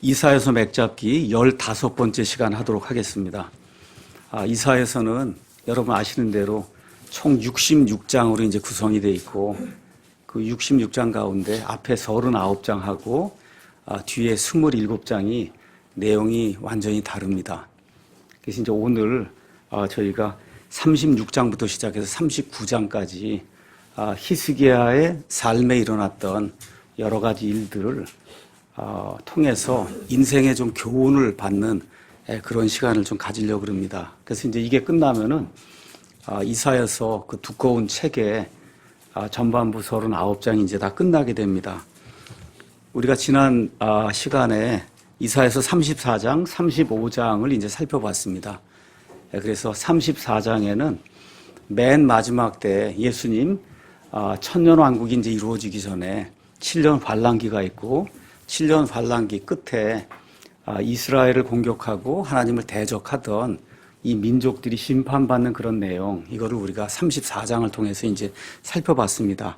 이사야서 맥잡기 15번째 시간 하도록 하겠습니다. 이사야서는 여러분 아시는 대로 총 66장으로 이제 구성이 되어 있고 그 66장 가운데 앞에 39장하고 뒤에 27장이 내용이 완전히 다릅니다. 그래서 이제 오늘 저희가 36장부터 시작해서 39장까지 히스기야의 삶에 일어났던 여러 가지 일들을 통해서 인생에 좀 교훈을 받는 그런 시간을 좀 가지려고 합니다. 그래서 이제 이게 끝나면은 이사야서 그 두꺼운 책에 전반부 39장이 이제 다 끝나게 됩니다. 우리가 지난 시간에 이사야서 34장, 35장을 이제 살펴봤습니다. 그래서 34장에는 맨 마지막 때 예수님 천년왕국이 이제 이루어지기 전에 7년 환란기가 있고 7년 환란기 끝에 이스라엘을 공격하고 하나님을 대적하던 이 민족들이 심판받는 그런 내용, 이거를 우리가 34장을 통해서 이제 살펴봤습니다.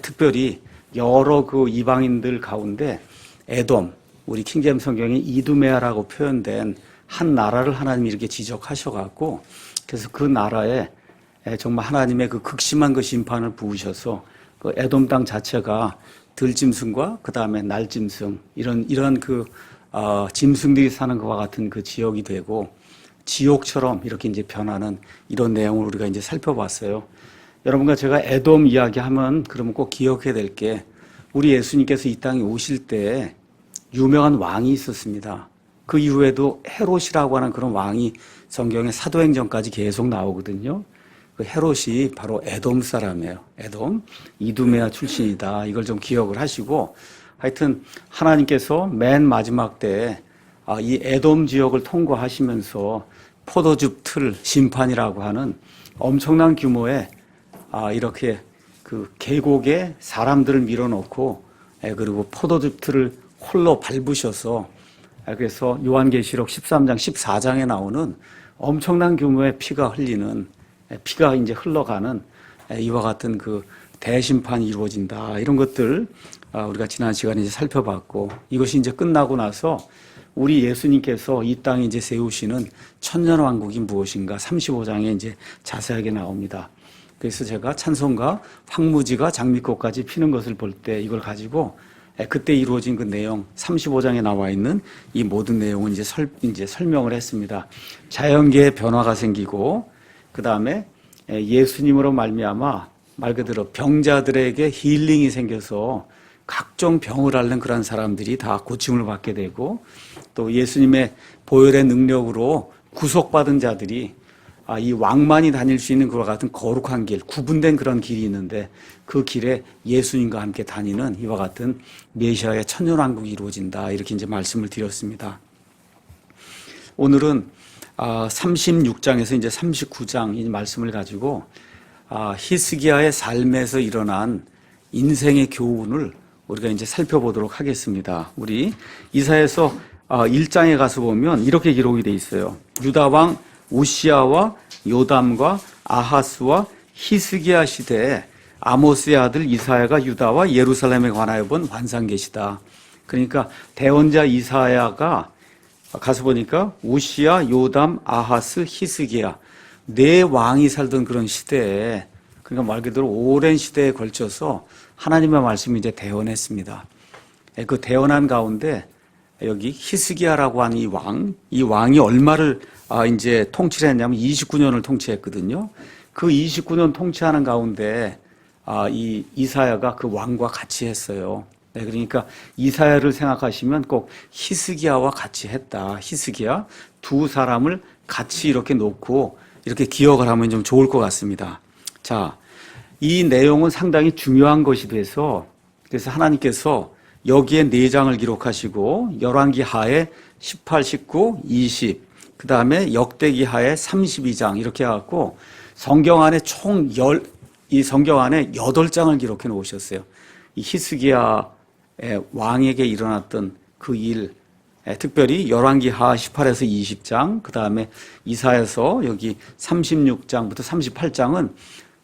특별히 여러 그 이방인들 가운데 에돔, 우리 킹제임스 성경에 이두메아라고 표현된 한 나라를 하나님이 이렇게 지적하셔갖고 그래서 그 나라에 정말 하나님의 그 극심한 그 심판을 부으셔서 그 에돔 땅 자체가 들짐승과 그 다음에 날짐승 이런 그 짐승들이 사는 것과 같은 그 지역이 되고 지옥처럼 이렇게 이제 변하는 이런 내용을 우리가 이제 살펴봤어요. 여러분과 제가 에돔 이야기하면 그러면 꼭 기억해야 될 게 우리 예수님께서 이 땅에 오실 때 유명한 왕이 있었습니다. 그 이후에도 헤롯이라고 하는 그런 왕이 성경의 사도행전까지 계속 나오거든요. 그 헤롯이 바로 에돔 사람이에요. 에돔, 이두메아 출신이다. 이걸 좀 기억을 하시고 하여튼 하나님께서 맨 마지막 때 이 에돔 지역을 통과하시면서 포도즙 틀 심판이라고 하는 엄청난 규모의 이렇게 그 계곡에 사람들을 밀어넣고 그리고 포도즙 틀을 홀로 밟으셔서 그래서 요한계시록 13장, 14장에 나오는 엄청난 규모의 피가 흘리는 피가 이제 흘러가는 이와 같은 그 대심판이 이루어진다. 이런 것들 우리가 지난 시간에 이제 살펴봤고 이것이 이제 끝나고 나서 우리 예수님께서 이 땅에 이제 세우시는 천년왕국이 무엇인가 35장에 이제 자세하게 나옵니다. 그래서 제가 찬송가 황무지가 장미꽃까지 피는 것을 볼 때 이걸 가지고 그때 이루어진 그 내용 35장에 나와 있는 이 모든 내용은 이제 설명을 했습니다. 자연계의 변화가 생기고 그 다음에 예수님으로 말미암아 말 그대로 병자들에게 힐링이 생겨서 각종 병을 앓는 그런 사람들이 다 고침을 받게 되고 또 예수님의 보혈의 능력으로 구속받은 자들이 이 왕만이 다닐 수 있는 그와 같은 거룩한 길, 구분된 그런 길이 있는데 그 길에 예수님과 함께 다니는 이와 같은 메시아의 천년왕국이 이루어진다. 이렇게 이제 말씀을 드렸습니다. 오늘은 36장에서 이제 39장 이 말씀을 가지고 히스기야의 삶에서 일어난 인생의 교훈을 우리가 이제 살펴보도록 하겠습니다. 우리 이사야서 1장에 가서 보면 이렇게 기록이 돼 있어요. 유다 왕 우시야와 요담과 아하스와 히스기야 시대에 아모스의 아들 이사야가 유다와 예루살렘에 관하여 본 환상계시다. 그러니까 대언자 이사야가 가서 보니까 우시야, 요담, 아하스, 히스기야 네 왕이 살던 그런 시대에 그러니까 말 그대로 오랜 시대에 걸쳐서 하나님의 말씀이 이제 대언했습니다. 그 대언한 가운데 여기 히스기야라고 하는 이 왕이 얼마를 이제 통치를 했냐면 29년을 통치했거든요. 그 29년 통치하는 가운데 이 이사야가 그 왕과 같이 했어요. 그러니까 이사야를 생각하시면 꼭 히스기야와 같이 했다. 히스기야 두 사람을 같이 이렇게 놓고 이렇게 기억을 하면 좀 좋을 것 같습니다. 자, 이 내용은 상당히 중요한 것이 돼서 그래서 하나님께서 여기에 4장을 기록하시고 열왕기 하에 18, 19, 20 그 다음에 역대기 하에 32장 이렇게 해갖고 성경 안에 이 성경 안에 8장을 기록해 놓으셨어요. 이 히스기야 왕에게 일어났던 그 일, 특별히 열왕기 하 18에서 20장, 그 다음에 이사야서 여기 36장부터 38장은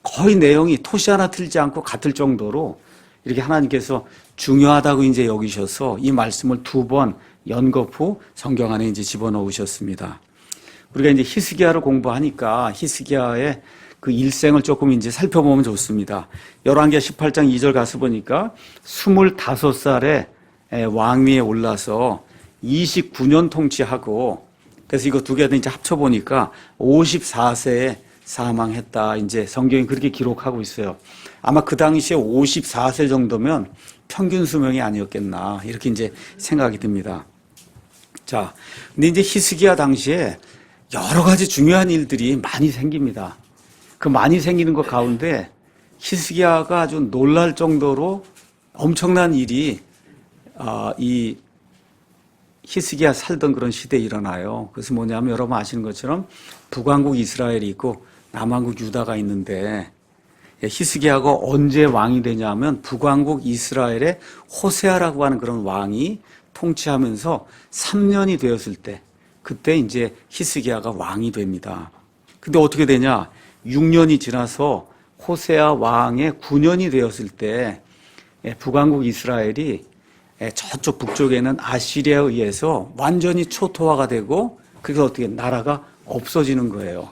거의 내용이 토시 하나 틀지 않고 같을 정도로 이렇게 하나님께서 중요하다고 이제 여기셔서 이 말씀을 2번 연겁 후 성경 안에 이제 집어넣으셨습니다. 우리가 이제 히스기야를 공부하니까 히스기야의 그 일생을 조금 이제 살펴보면 좋습니다. 열왕기하 18장 2절 가서 보니까 25살에 왕위에 올라서 29년 통치하고, 그래서 이거 두 개 다 이제 합쳐보니까 54세에 사망했다. 이제 성경이 그렇게 기록하고 있어요. 아마 그 당시에 54세 정도면 평균 수명이 아니었겠나. 이렇게 이제 생각이 듭니다. 자, 근데 이제 히스기야 당시에 여러 가지 중요한 일들이 많이 생깁니다. 그 많이 생기는 것 가운데 히스기야가 아주 놀랄 정도로 엄청난 일이 이 히스기야 살던 그런 시대에 일어나요. 그래서 뭐냐면 여러분 아시는 것처럼 북왕국 이스라엘이 있고 남왕국 유다가 있는데, 히스기야가 언제 왕이 되냐면 북왕국 이스라엘의 호세아라고 하는 그런 왕이 통치하면서 3년이 되었을 때, 그때 이제 히스기야가 왕이 됩니다. 근데 어떻게 되냐? 6년이 지나서 호세아 왕의 9년이 되었을 때 북왕국 이스라엘이 저쪽 북쪽에는 아시리아에 의해서 완전히 초토화가 되고, 그래서 어떻게 나라가 없어지는 거예요.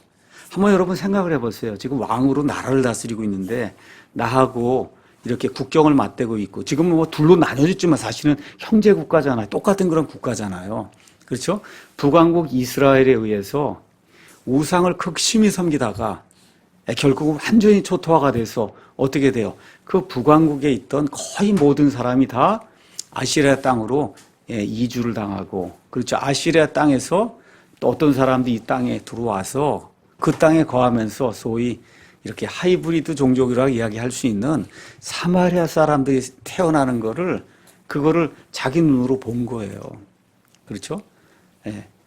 한번 여러분 생각을 해보세요. 지금 왕으로 나라를 다스리고 있는데 나하고 이렇게 국경을 맞대고 있고, 지금은 뭐 둘로 나눠졌지만 사실은 형제 국가잖아요. 똑같은 그런 국가잖아요. 그렇죠? 북왕국 이스라엘에 의해서 우상을 극심히 섬기다가 결국은 완전히 초토화가 돼서 어떻게 돼요? 그 북왕국에 있던 거의 모든 사람이 다 아시리아 땅으로 이주를 당하고, 그렇죠. 아시리아 땅에서 또 어떤 사람들이 이 땅에 들어와서 그 땅에 거하면서 소위 이렇게 하이브리드 종족이라고 이야기할 수 있는 사마리아 사람들이 태어나는 거를, 그거를 자기 눈으로 본 거예요. 그렇죠?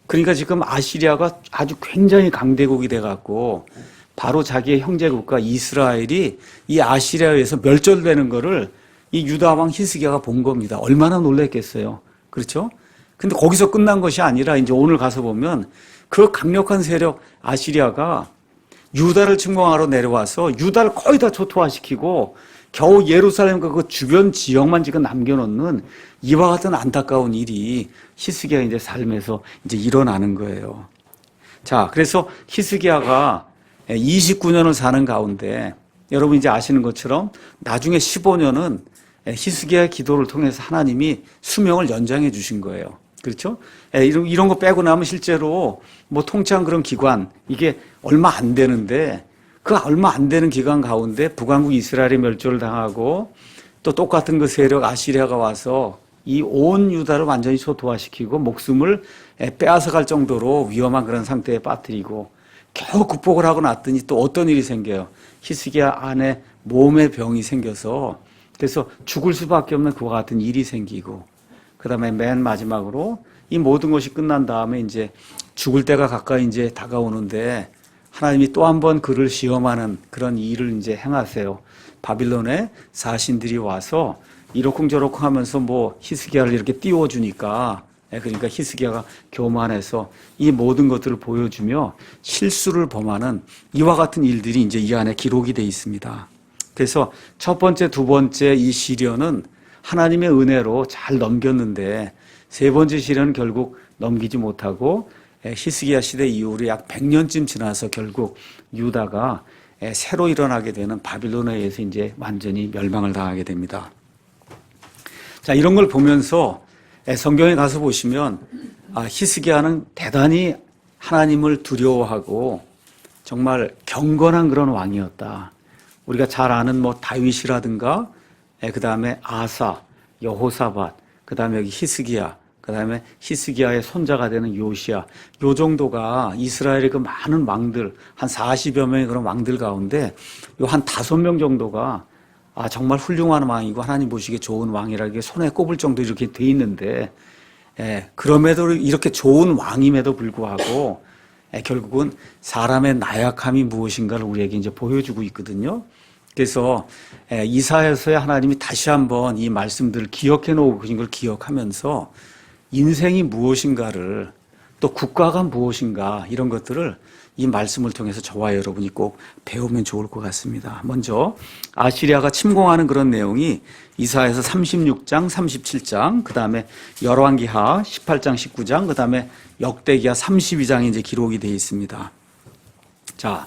그러니까 지금 아시리아가 아주 굉장히 강대국이 돼갖고 바로 자기의 형제국가 이스라엘이 이 아시리아에 의해서 멸절되는 거를 이 유다 왕 히스기야가 본 겁니다. 얼마나 놀랐겠어요. 그렇죠? 근데 거기서 끝난 것이 아니라 이제 오늘 가서 보면 그 강력한 세력 아시리아가 유다를 침공하러 내려와서 유다를 거의 다 초토화시키고 겨우 예루살렘과 그 주변 지역만 지금 남겨놓는 이와 같은 안타까운 일이 히스기야 이제 삶에서 이제 일어나는 거예요. 자, 그래서 히스기야가 29년을 사는 가운데 여러분 이제 아시는 것처럼 나중에 15년은 히스기야의 기도를 통해서 하나님이 수명을 연장해 주신 거예요. 그렇죠? 이런 거 빼고 나면 실제로 뭐 통치한 그런 기관, 이게 얼마 안 되는데, 그 얼마 안 되는 기간 가운데 북왕국 이스라엘이 멸절을 당하고 또 똑같은 그 세력 아시리아가 와서 이 온 유다를 완전히 초토화시키고 목숨을 빼앗아갈 정도로 위험한 그런 상태에 빠뜨리고 겨우 극복을 하고 났더니 또 어떤 일이 생겨요. 히스기야 안에 몸에 병이 생겨서 그래서 죽을 수밖에 없는 그와 같은 일이 생기고, 그 다음에 맨 마지막으로 이 모든 것이 끝난 다음에 이제 죽을 때가 가까이 이제 다가오는데 하나님이 또 한 번 그를 시험하는 그런 일을 이제 행하세요. 바빌론의 사신들이 와서 이러쿵저러쿵 하면서 뭐 히스기야를 이렇게 띄워주니까, 그러니까 히스기야가 교만해서 이 모든 것들을 보여주며 실수를 범하는 이와 같은 일들이 이제 이 안에 기록이 되어 있습니다. 그래서 첫 번째, 두 번째 이 시련은 하나님의 은혜로 잘 넘겼는데 세 번째 시련은 결국 넘기지 못하고 히스기야 시대 이후로 약 100년쯤 지나서 결국 유다가 새로 일어나게 되는 바빌론에 의해서 이제 완전히 멸망을 당하게 됩니다. 자, 이런 걸 보면서 성경에 가서 보시면 히스기야는 대단히 하나님을 두려워하고 정말 경건한 그런 왕이었다. 우리가 잘 아는 뭐 다윗이라든가, 그 다음에 아사, 여호사밧, 그 다음에 여기 히스기야, 그 다음에 히스기야의 손자가 되는 요시야, 요 정도가 이스라엘의 그 많은 왕들, 한 40여 명의 그런 왕들 가운데 요 한 5명 정도가 정말 훌륭한 왕이고 하나님 보시기에 좋은 왕이라 이게 손에 꼽을 정도 이렇게 돼 있는데, 그럼에도 이렇게 좋은 왕임에도 불구하고 결국은 사람의 나약함이 무엇인가를 우리에게 이제 보여주고 있거든요. 그래서 이사야서에 하나님이 다시 한번 이 말씀들을 기억해 놓고 계신 걸 기억하면서 인생이 무엇인가를, 또 국가가 무엇인가, 이런 것들을 이 말씀을 통해서 저와 여러분이 꼭 배우면 좋을 것 같습니다. 먼저 아시리아가 침공하는 그런 내용이 이사야서 36장, 37장, 그 다음에 열왕기하 18장, 19장, 그 다음에 역대기하 32장에 이제 기록이 되어 있습니다. 자,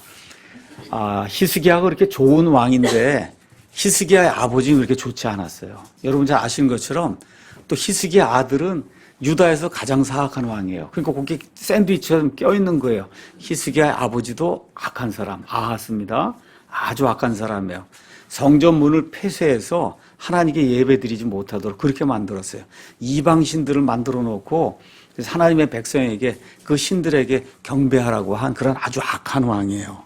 히스기야가 그렇게 좋은 왕인데 히스기야의 아버지는 그렇게 좋지 않았어요. 여러분 잘 아시는 것처럼 또 히스기야 아들은 유다에서 가장 사악한 왕이에요. 그러니까 거기 샌드위치처럼 껴있는 거예요. 히스기야의 아버지도 악한 사람, 아하스입니다. 아주 악한 사람이에요. 성전 문을 폐쇄해서 하나님께 예배드리지 못하도록 그렇게 만들었어요. 이방신들을 만들어 놓고 하나님의 백성에게 그 신들에게 경배하라고 한 그런 아주 악한 왕이에요.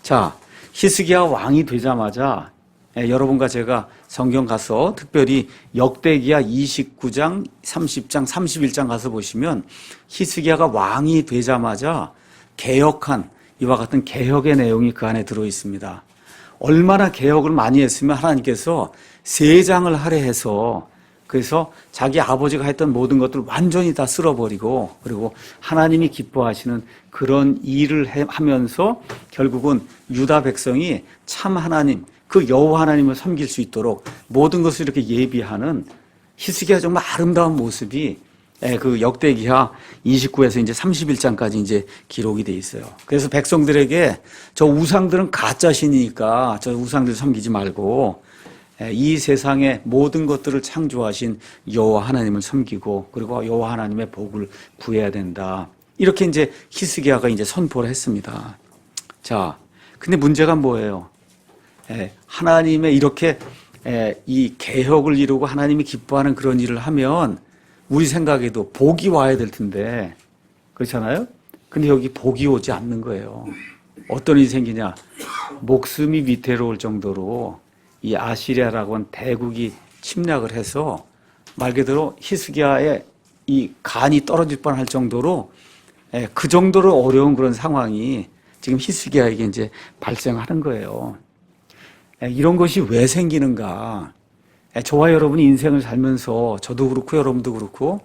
자, 히스기야 왕이 되자마자 여러분과 제가 성경 가서 특별히 역대기야 29장, 30장, 31장 가서 보시면 히스기야가 왕이 되자마자 개혁한 이와 같은 개혁의 내용이 그 안에 들어 있습니다. 얼마나 개혁을 많이 했으면 하나님께서 세장을 할애해서 그래서 자기 아버지가 했던 모든 것들을 완전히 다 쓸어버리고 그리고 하나님이 기뻐하시는 그런 일을 하면서 결국은 유다 백성이 참 하나님 그 여호와 하나님을 섬길 수 있도록 모든 것을 이렇게 예비하는 히스기야 정말 아름다운 모습이 그 역대기하 29에서 이제 31장까지 이제 기록이 돼 있어요. 그래서 백성들에게 저 우상들은 가짜신이니까 저 우상들 섬기지 말고 이 세상의 모든 것들을 창조하신 여호와 하나님을 섬기고 그리고 여호와 하나님의 복을 구해야 된다. 이렇게 이제 히스기야가 이제 선포를 했습니다. 자, 근데 문제가 뭐예요? 하나님의 이렇게 이 개혁을 이루고 하나님이 기뻐하는 그런 일을 하면 우리 생각에도 복이 와야 될 텐데 그렇잖아요? 근데 여기 복이 오지 않는 거예요. 어떤 일이 생기냐? 목숨이 위태로울 정도로 이 아시리아라고 하는 대국이 침략을 해서 말 그대로 히스기야의 이 간이 떨어질 뻔할 정도로 그 정도로 어려운 그런 상황이 지금 히스기야에게 이제 발생하는 거예요. 이런 것이 왜 생기는가? 저와 여러분이 인생을 살면서 저도 그렇고 여러분도 그렇고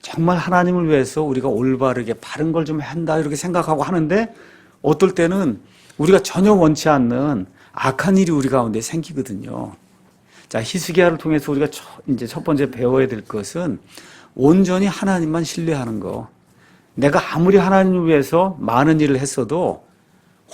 정말 하나님을 위해서 우리가 올바르게 바른 걸 좀 한다 이렇게 생각하고 하는데 어떨 때는 우리가 전혀 원치 않는 악한 일이 우리 가운데 생기거든요. 자, 히스기야를 통해서 우리가 이제 첫 번째 배워야 될 것은 온전히 하나님만 신뢰하는 거. 내가 아무리 하나님을 위해서 많은 일을 했어도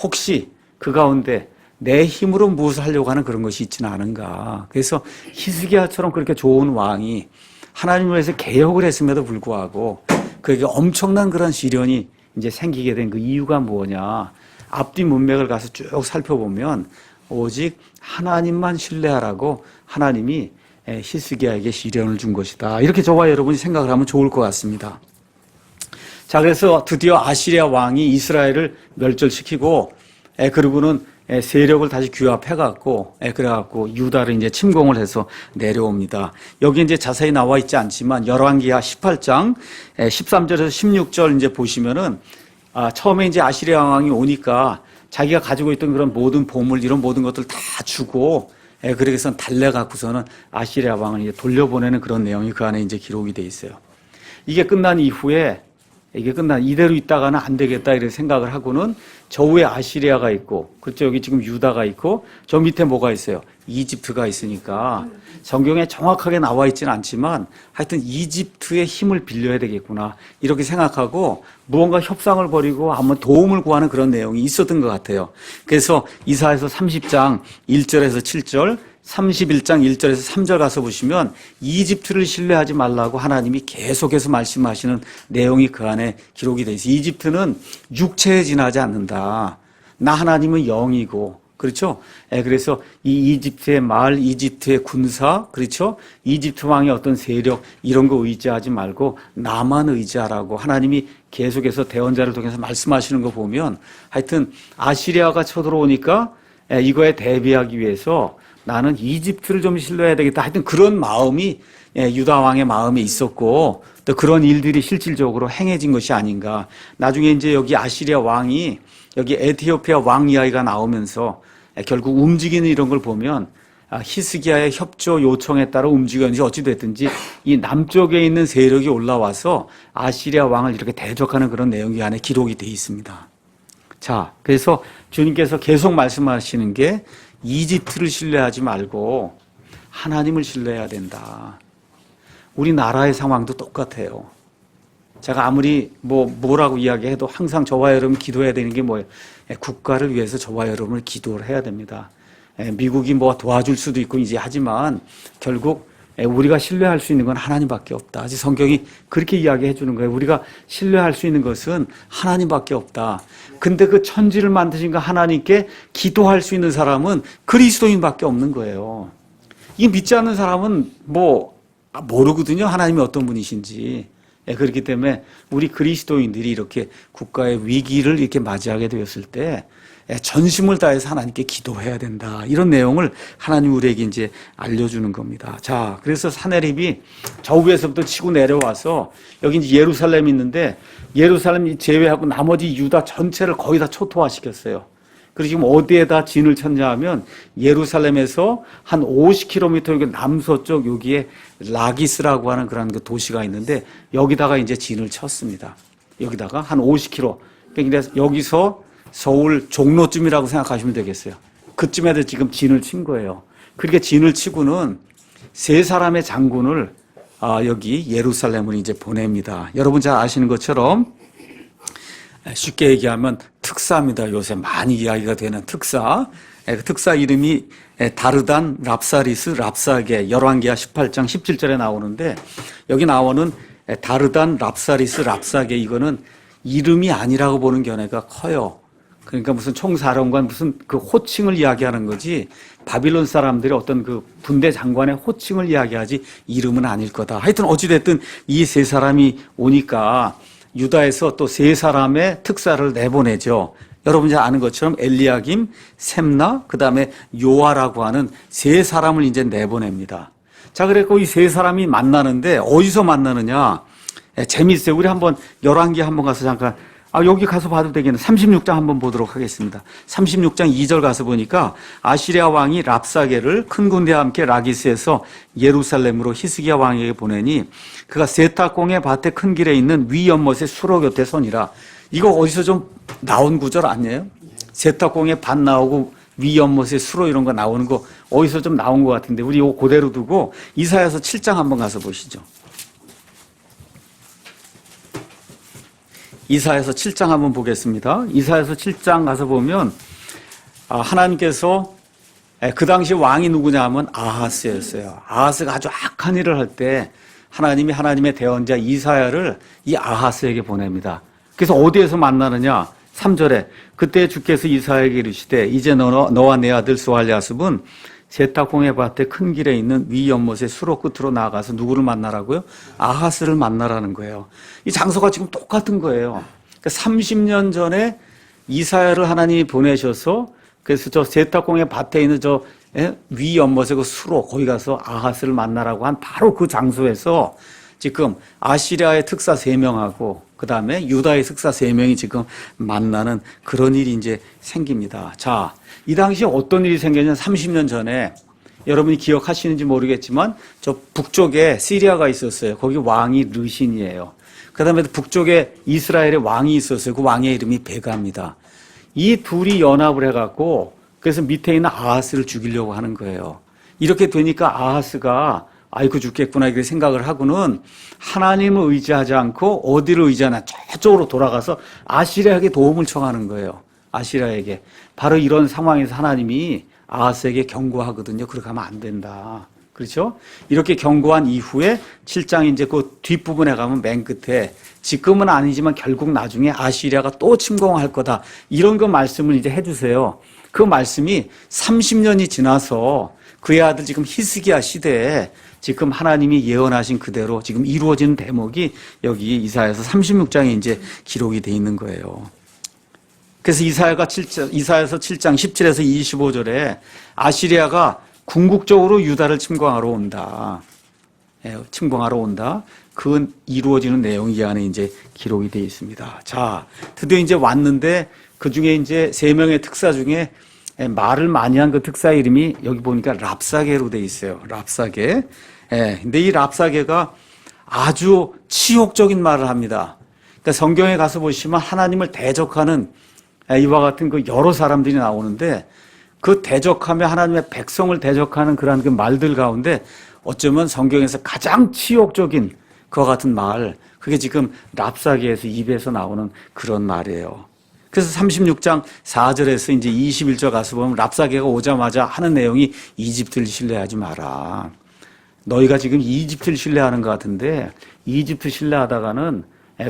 혹시 그 가운데 내 힘으로 무엇을 하려고 하는 그런 것이 있지는 않은가. 그래서 히스기야처럼 그렇게 좋은 왕이 하나님을 위해서 개혁을 했음에도 불구하고 그에게 엄청난 그런 시련이 이제 생기게 된 그 이유가 뭐냐. 앞뒤 문맥을 가서 쭉 살펴보면 오직 하나님만 신뢰하라고 하나님이 히스기야에게 시련을 준 것이다. 이렇게 저와 여러분이 생각을 하면 좋을 것 같습니다. 자, 그래서 드디어 아시리아 왕이 이스라엘을 멸절시키고 그리고는 세력을 다시 규합해갖고, 그래갖고 유다를 이제 침공을 해서 내려옵니다. 여기 이제 자세히 나와 있지 않지만 열왕기하 18장 13절에서 16절 이제 보시면은 처음에 이제 아시리아 왕이 오니까 자기가 가지고 있던 그런 모든 보물 이런 모든 것들 다 주고, 그래서 달래갖고서는 아시리아 왕을 이제 돌려보내는 그런 내용이 그 안에 이제 기록이 돼 있어요. 이게 끝난 이후에 이대로 있다가는 안 되겠다 이렇게 생각을 하고는 저 위에 아시리아가 있고 그렇죠. 여기 지금 유다가 있고 저 밑에 뭐가 있어요? 이집트가 있으니까 성경에 정확하게 나와 있지는 않지만 하여튼 이집트의 힘을 빌려야 되겠구나 이렇게 생각하고 무언가 협상을 벌이고 한번 도움을 구하는 그런 내용이 있었던 것 같아요. 그래서 이사야서 30장 1절에서 7절 31장 1절에서 3절 가서 보시면 이집트를 신뢰하지 말라고 하나님이 계속해서 말씀하시는 내용이 그 안에 기록이 되어 있어요. 이집트는 육체에 지나지 않는다. 나 하나님은 영이고 그렇죠? 그래서 이 이집트의 말, 이집트의 군사, 그렇죠? 이집트 왕의 어떤 세력 이런 거 의지하지 말고 나만 의지하라고 하나님이 계속해서 대언자를 통해서 말씀하시는 거 보면 하여튼 아시리아가 쳐들어오니까 이거에 대비하기 위해서 나는 이집트를 좀 신뢰해야 되겠다. 하여튼 그런 마음이 유다 왕의 마음에 있었고 또 그런 일들이 실질적으로 행해진 것이 아닌가. 나중에 이제 여기 아시리아 왕이 여기 에티오피아 왕 이야기가 나오면서 결국 움직이는 이런 걸 보면 히스기야의 협조 요청에 따라 움직였는지 어찌됐든지 이 남쪽에 있는 세력이 올라와서 아시리아 왕을 이렇게 대적하는 그런 내용이 안에 기록이 되어 있습니다. 자, 그래서 주님께서 계속 말씀하시는 게 이집트를 신뢰하지 말고 하나님을 신뢰해야 된다. 우리나라의 상황도 똑같아요. 제가 아무리 뭐라고 이야기해도 항상 저와 여러분 기도해야 되는 게 뭐예요? 국가를 위해서 저와 여러분을 기도를 해야 됩니다. 미국이 뭐 도와줄 수도 있고 이제 하지만 결국 우리가 신뢰할 수 있는 건 하나님밖에 없다. 아직 성경이 그렇게 이야기해 주는 거예요. 우리가 신뢰할 수 있는 것은 하나님밖에 없다. 근데 그 천지를 만드신 그 하나님께 기도할 수 있는 사람은 그리스도인밖에 없는 거예요. 이 믿지 않는 사람은 모르거든요. 하나님이 어떤 분이신지. 그렇기 때문에 우리 그리스도인들이 이렇게 국가의 위기를 이렇게 맞이하게 되었을 때 전심을 다해서 하나님께 기도해야 된다. 이런 내용을 하나님 우리에게 이제 알려주는 겁니다. 자, 그래서 사내립이 저 위에서부터 치고 내려와서 여기 이제 예루살렘이 있는데 예루살렘 제외하고 나머지 유다 전체를 거의 다 초토화시켰어요. 그리고 지금 어디에다 진을 쳤냐 하면 예루살렘에서 한 50km 여기 남서쪽 여기에 라기스라고 하는 그런 그 도시가 있는데 여기다가 이제 진을 쳤습니다. 여기다가 한 50km. 그러니까 여기서 서울 종로쯤이라고 생각하시면 되겠어요. 그쯤에도 지금 진을 친 거예요. 그렇게 진을 치고는 세 사람의 장군을 여기 예루살렘을 이제 보냅니다. 여러분 잘 아시는 것처럼 쉽게 얘기하면 특사입니다. 요새 많이 이야기가 되는 특사. 그 특사 이름이 다르단 랍사리스 랍사게 열왕기하 18장 17절에 나오는데 여기 나오는 다르단 랍사리스 랍사게 이거는 이름이 아니라고 보는 견해가 커요. 그러니까 무슨 총사령관 무슨 그 호칭을 이야기하는 거지 바빌론 사람들이 어떤 그 군대 장관의 호칭을 이야기하지 이름은 아닐 거다. 하여튼 어찌됐든 이 세 사람이 오니까 유다에서 또 세 사람의 특사를 내보내죠. 여러분이 아는 것처럼 엘리야김, 셈나, 그 다음에 요아라고 하는 세 사람을 이제 내보냅니다. 자, 그랬고 이 세 사람이 만나는데 어디서 만나느냐? 재미있어요. 우리 한번 열왕기 한번 가서 잠깐 여기 가서 봐도 되겠네. 36장 한번 보도록 하겠습니다. 36장 2절 가서 보니까 아시리아 왕이 랍사게를 큰 군대와 함께 라기스에서 예루살렘으로 히스기야 왕에게 보내니 그가 세탁공의 밭에 큰 길에 있는 위 연못의 수로 곁에 서니라. 이거 어디서 좀 나온 구절 아니에요? 세탁공의 밭 나오고 위 연못의 수로 이런 거 나오는 거 어디서 좀 나온 것 같은데 우리 이거 그대로 두고 이사야서 7장 한번 가서 보시죠. 이사야서 7장 한번 보겠습니다. 이사야서 7장 가서 보면 하나님께서 그 당시 왕이 누구냐 하면 아하스였어요. 아하스가 아주 악한 일을 할 때 하나님이 하나님의 대언자 이사야를 이 아하스에게 보냅니다. 그래서 어디에서 만나느냐? 3절에 그때 주께서 이사야에게 이르시되 이제 너와 내 아들 스왈랴습은 세탁공의 밭에 큰 길에 있는 위 연못의 수로 끝으로 나아가서 누구를 만나라고요? 아하스를 만나라는 거예요. 이 장소가 지금 똑같은 거예요. 그러니까 30년 전에 이사야를 하나님이 보내셔서 그래서 저 세탁공의 밭에 있는 저 위 연못의 그 수로 거기 가서 아하스를 만나라고 한 바로 그 장소에서 지금 아시리아의 특사 3명하고 그 다음에 유다의 특사 3명이 지금 만나는 그런 일이 이제 생깁니다. 자, 이 당시에 어떤 일이 생겼냐면 30년 전에 여러분이 기억하시는지 모르겠지만 저 북쪽에 시리아가 있었어요. 거기 왕이 르신이에요. 그 다음에 북쪽에 이스라엘의 왕이 있었어요. 그 왕의 이름이 베가입니다. 이 둘이 연합을 해갖고 그래서 밑에 있는 아하스를 죽이려고 하는 거예요. 이렇게 되니까 아하스가 아이고 죽겠구나 이렇게 생각을 하고는 하나님을 의지하지 않고 어디를 의지하나 저쪽으로 돌아가서 아시리아에게 도움을 청하는 거예요. 아시리아에게. 바로 이런 상황에서 하나님이 아하스에게 경고하거든요. 그렇게 하면 안 된다. 그렇죠? 이렇게 경고한 이후에 7장 이제 그 뒷부분에 가면 맨 끝에 지금은 아니지만 결국 나중에 아시리아가 또 침공할 거다. 이런 거 말씀을 이제 해주세요. 그 말씀이 30년이 지나서 그의 아들 지금 히스기야 시대에 지금 하나님이 예언하신 그대로 지금 이루어지는 대목이 여기 이사야서 36장에 이제 기록이 돼 있는 거예요. 그래서 이사야서 7장 17에서 25절에 아시리아가 궁극적으로 유다를 침공하러 온다. 침공하러 온다. 그건 이루어지는 내용이 이 안에 이제 기록이 되어 있습니다. 자, 드디어 이제 왔는데 그 중에 이제 3명의 특사 중에 말을 많이 한 그 특사 이름이 여기 보니까 랍사게로 되어 있어요. 랍사게. 근데 이 랍사게가 아주 치욕적인 말을 합니다. 그러니까 성경에 가서 보시면 하나님을 대적하는 이와 같은 그 여러 사람들이 나오는데 그 대적하며 하나님의 백성을 대적하는 그러한 그 말들 가운데 어쩌면 성경에서 가장 치욕적인 그와 같은 말, 그게 지금 랍사게에서 입에서 나오는 그런 말이에요. 그래서 36장 4절에서 이제 21절 가서 보면 랍사게가 오자마자 하는 내용이 이집트를 신뢰하지 마라. 너희가 지금 이집트를 신뢰하는 것 같은데 이집트 신뢰하다가는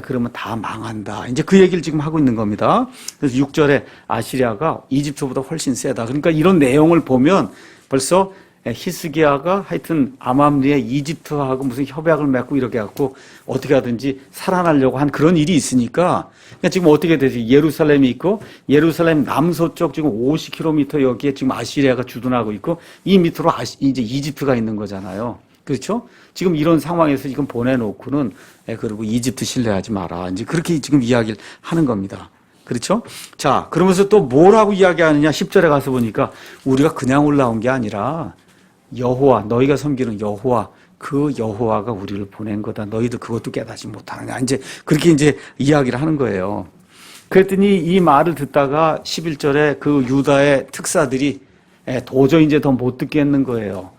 그러면 다 망한다. 이제 그 얘기를 지금 하고 있는 겁니다. 그래서 6절에 아시리아가 이집트보다 훨씬 세다. 그러니까 이런 내용을 보면 벌써 히스기야가 하여튼 아맘리에 이집트하고 무슨 협약을 맺고 이렇게 갖고 어떻게 하든지 살아나려고 한 그런 일이 있으니까 그러니까 지금 어떻게 되지? 예루살렘이 있고 예루살렘 남서쪽 지금 50km 여기에 지금 아시리아가 주둔하고 있고 이 밑으로 이제 이집트가 있는 거잖아요. 그렇죠? 지금 이런 상황에서 지금 보내놓고는 그리고 이집트 신뢰하지 마라. 이제 그렇게 지금 이야기를 하는 겁니다. 그렇죠? 자, 그러면서 또 뭐라고 이야기하느냐? 10절에 가서 보니까 우리가 그냥 올라온 게 아니라 여호와, 너희가 섬기는 여호와, 그 여호와가 우리를 보낸 거다. 너희들 그것도 깨닫지 못하느냐. 이제 그렇게 이제 이야기를 하는 거예요. 그랬더니 이 말을 듣다가 11절에 그 유다의 특사들이 도저히 이제 더 못 듣겠는 거예요.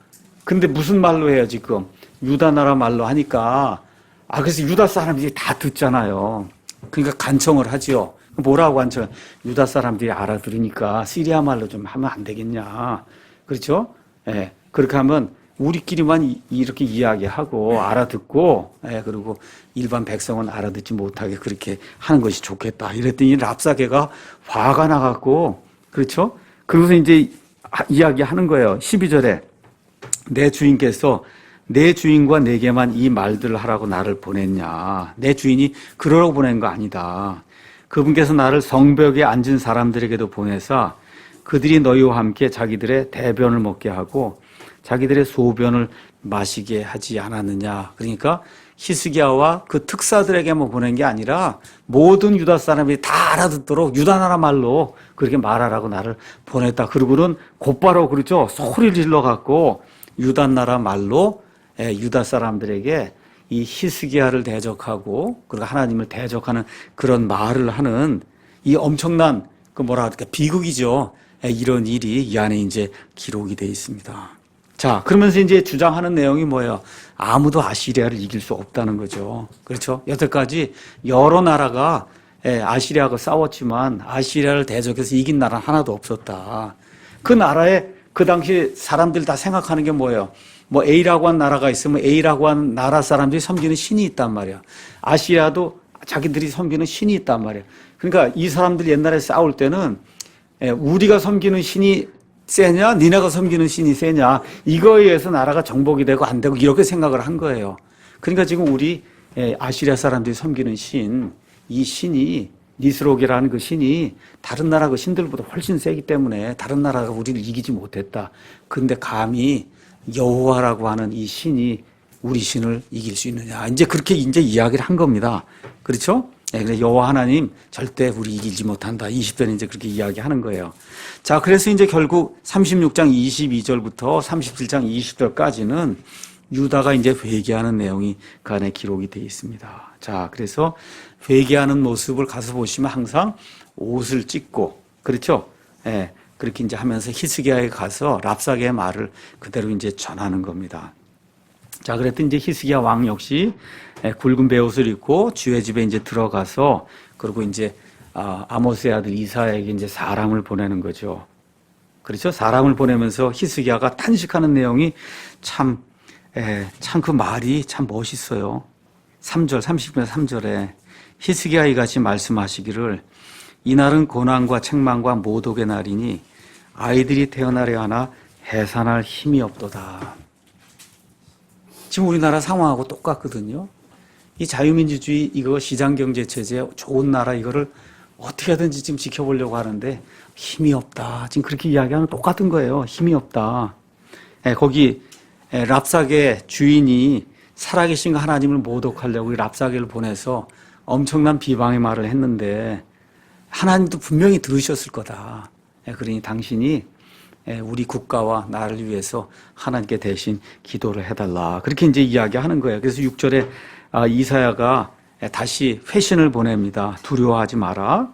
근데 무슨 말로 해요, 지금? 유다 나라 말로 하니까. 그래서 유다 사람들이 다 듣잖아요. 그러니까 간청을 하지요. 뭐라고 간청? 유다 사람들이 알아들으니까 시리아 말로 좀 하면 안 되겠냐. 그렇죠? 예. 그렇게 하면 우리끼리만 이렇게 이야기하고 알아듣고, 그리고 일반 백성은 알아듣지 못하게 그렇게 하는 것이 좋겠다. 이랬더니 랍사게가 화가 나갖고, 그렇죠? 그러고서 이제 이야기하는 거예요. 12절에. 내 주인께서 내 주인과 내게만 이 말들을 하라고 나를 보냈냐. 내 주인이 그러라고 보낸 거 아니다. 그분께서 나를 성벽에 앉은 사람들에게도 보내사 그들이 너희와 함께 자기들의 대변을 먹게 하고 자기들의 소변을 마시게 하지 않았느냐. 그러니까 히스기야와 그 특사들에게만 보낸 게 아니라 모든 유다 사람들이 다 알아듣도록 유다 나라 말로 그렇게 말하라고 나를 보냈다. 그리고는 곧바로 그렇죠. 소리를 질러갖고 유다 나라 말로 유다 사람들에게 이 히스기야를 대적하고 그리고 하나님을 대적하는 그런 말을 하는 이 엄청난 그 뭐라 할까 비극이죠. 이런 일이 이 안에 이제 기록이 되어 있습니다. 자, 그러면서 이제 주장하는 내용이 뭐예요? 아무도 아시리아를 이길 수 없다는 거죠. 그렇죠? 여태까지 여러 나라가 아시리아하고 싸웠지만 아시리아를 대적해서 이긴 나라는 하나도 없었다. 그 나라에 그 당시 사람들 다 생각하는 게 뭐예요? 뭐 A라고 한 나라가 있으면 A라고 한 나라 사람들이 섬기는 신이 있단 말이야. 아시아도 자기들이 섬기는 신이 있단 말이야. 그러니까 이 사람들이 옛날에 싸울 때는 우리가 섬기는 신이 세냐, 니네가 섬기는 신이 세냐, 이거에 의해서 나라가 정복이 되고 안 되고 이렇게 생각을 한 거예요. 그러니까 지금 우리 아시리아 사람들이 섬기는 신, 이 신이 니스록이라는 그 신이 다른 나라 그 신들보다 훨씬 세기 때문에 다른 나라가 우리를 이기지 못했다. 근데 감히 여호와라고 하는 이 신이 우리 신을 이길 수 있느냐. 이제 그렇게 이제 이야기를 한 겁니다. 그렇죠? 그래서 여호와 하나님 절대 우리 이기지 못한다. 20절에 이제 그렇게 이야기하는 거예요. 자, 그래서 이제 결국 36장 22절부터 37장 20절까지는 유다가 이제 회개하는 내용이 그 안에 기록이 되어 있습니다. 자, 그래서 회개하는 모습을 가서 보시면 항상 옷을 찢고, 그렇죠? 그렇게 이제 하면서 히스기야에 가서 랍사게의 말을 그대로 이제 전하는 겁니다. 자, 그랬더니 이제 히스기야 왕 역시 굵은 베옷을 입고 주의 집에 이제 들어가서 그리고 이제 아모스의 아들 이사야에게 이제 사람을 보내는 거죠. 그렇죠? 사람을 보내면서 히스기야가 탄식하는 내용이 참 그 말이 참 멋있어요. 3절, 30절 3절에 히스기야 이같이 말씀하시기를 이날은 고난과 책망과 모독의 날이니 아이들이 태어나려 하나 해산할 힘이 없도다. 지금 우리나라 상황하고 똑같거든요. 이 자유민주주의 이거 시장경제체제 좋은 나라 이거를 어떻게 하든지 지금 지켜보려고 하는데 힘이 없다. 지금 그렇게 이야기하는 똑같은 거예요. 힘이 없다. 거기 랍사게 주인이 살아계신 하나님을 모독하려고 랍사게를 보내서 엄청난 비방의 말을 했는데 하나님도 분명히 들으셨을 거다. 그러니 당신이 우리 국가와 나를 위해서 하나님께 대신 기도를 해달라. 그렇게 이제 이야기하는 거예요. 그래서 6절에 이사야가 다시 회신을 보냅니다. 두려워하지 마라.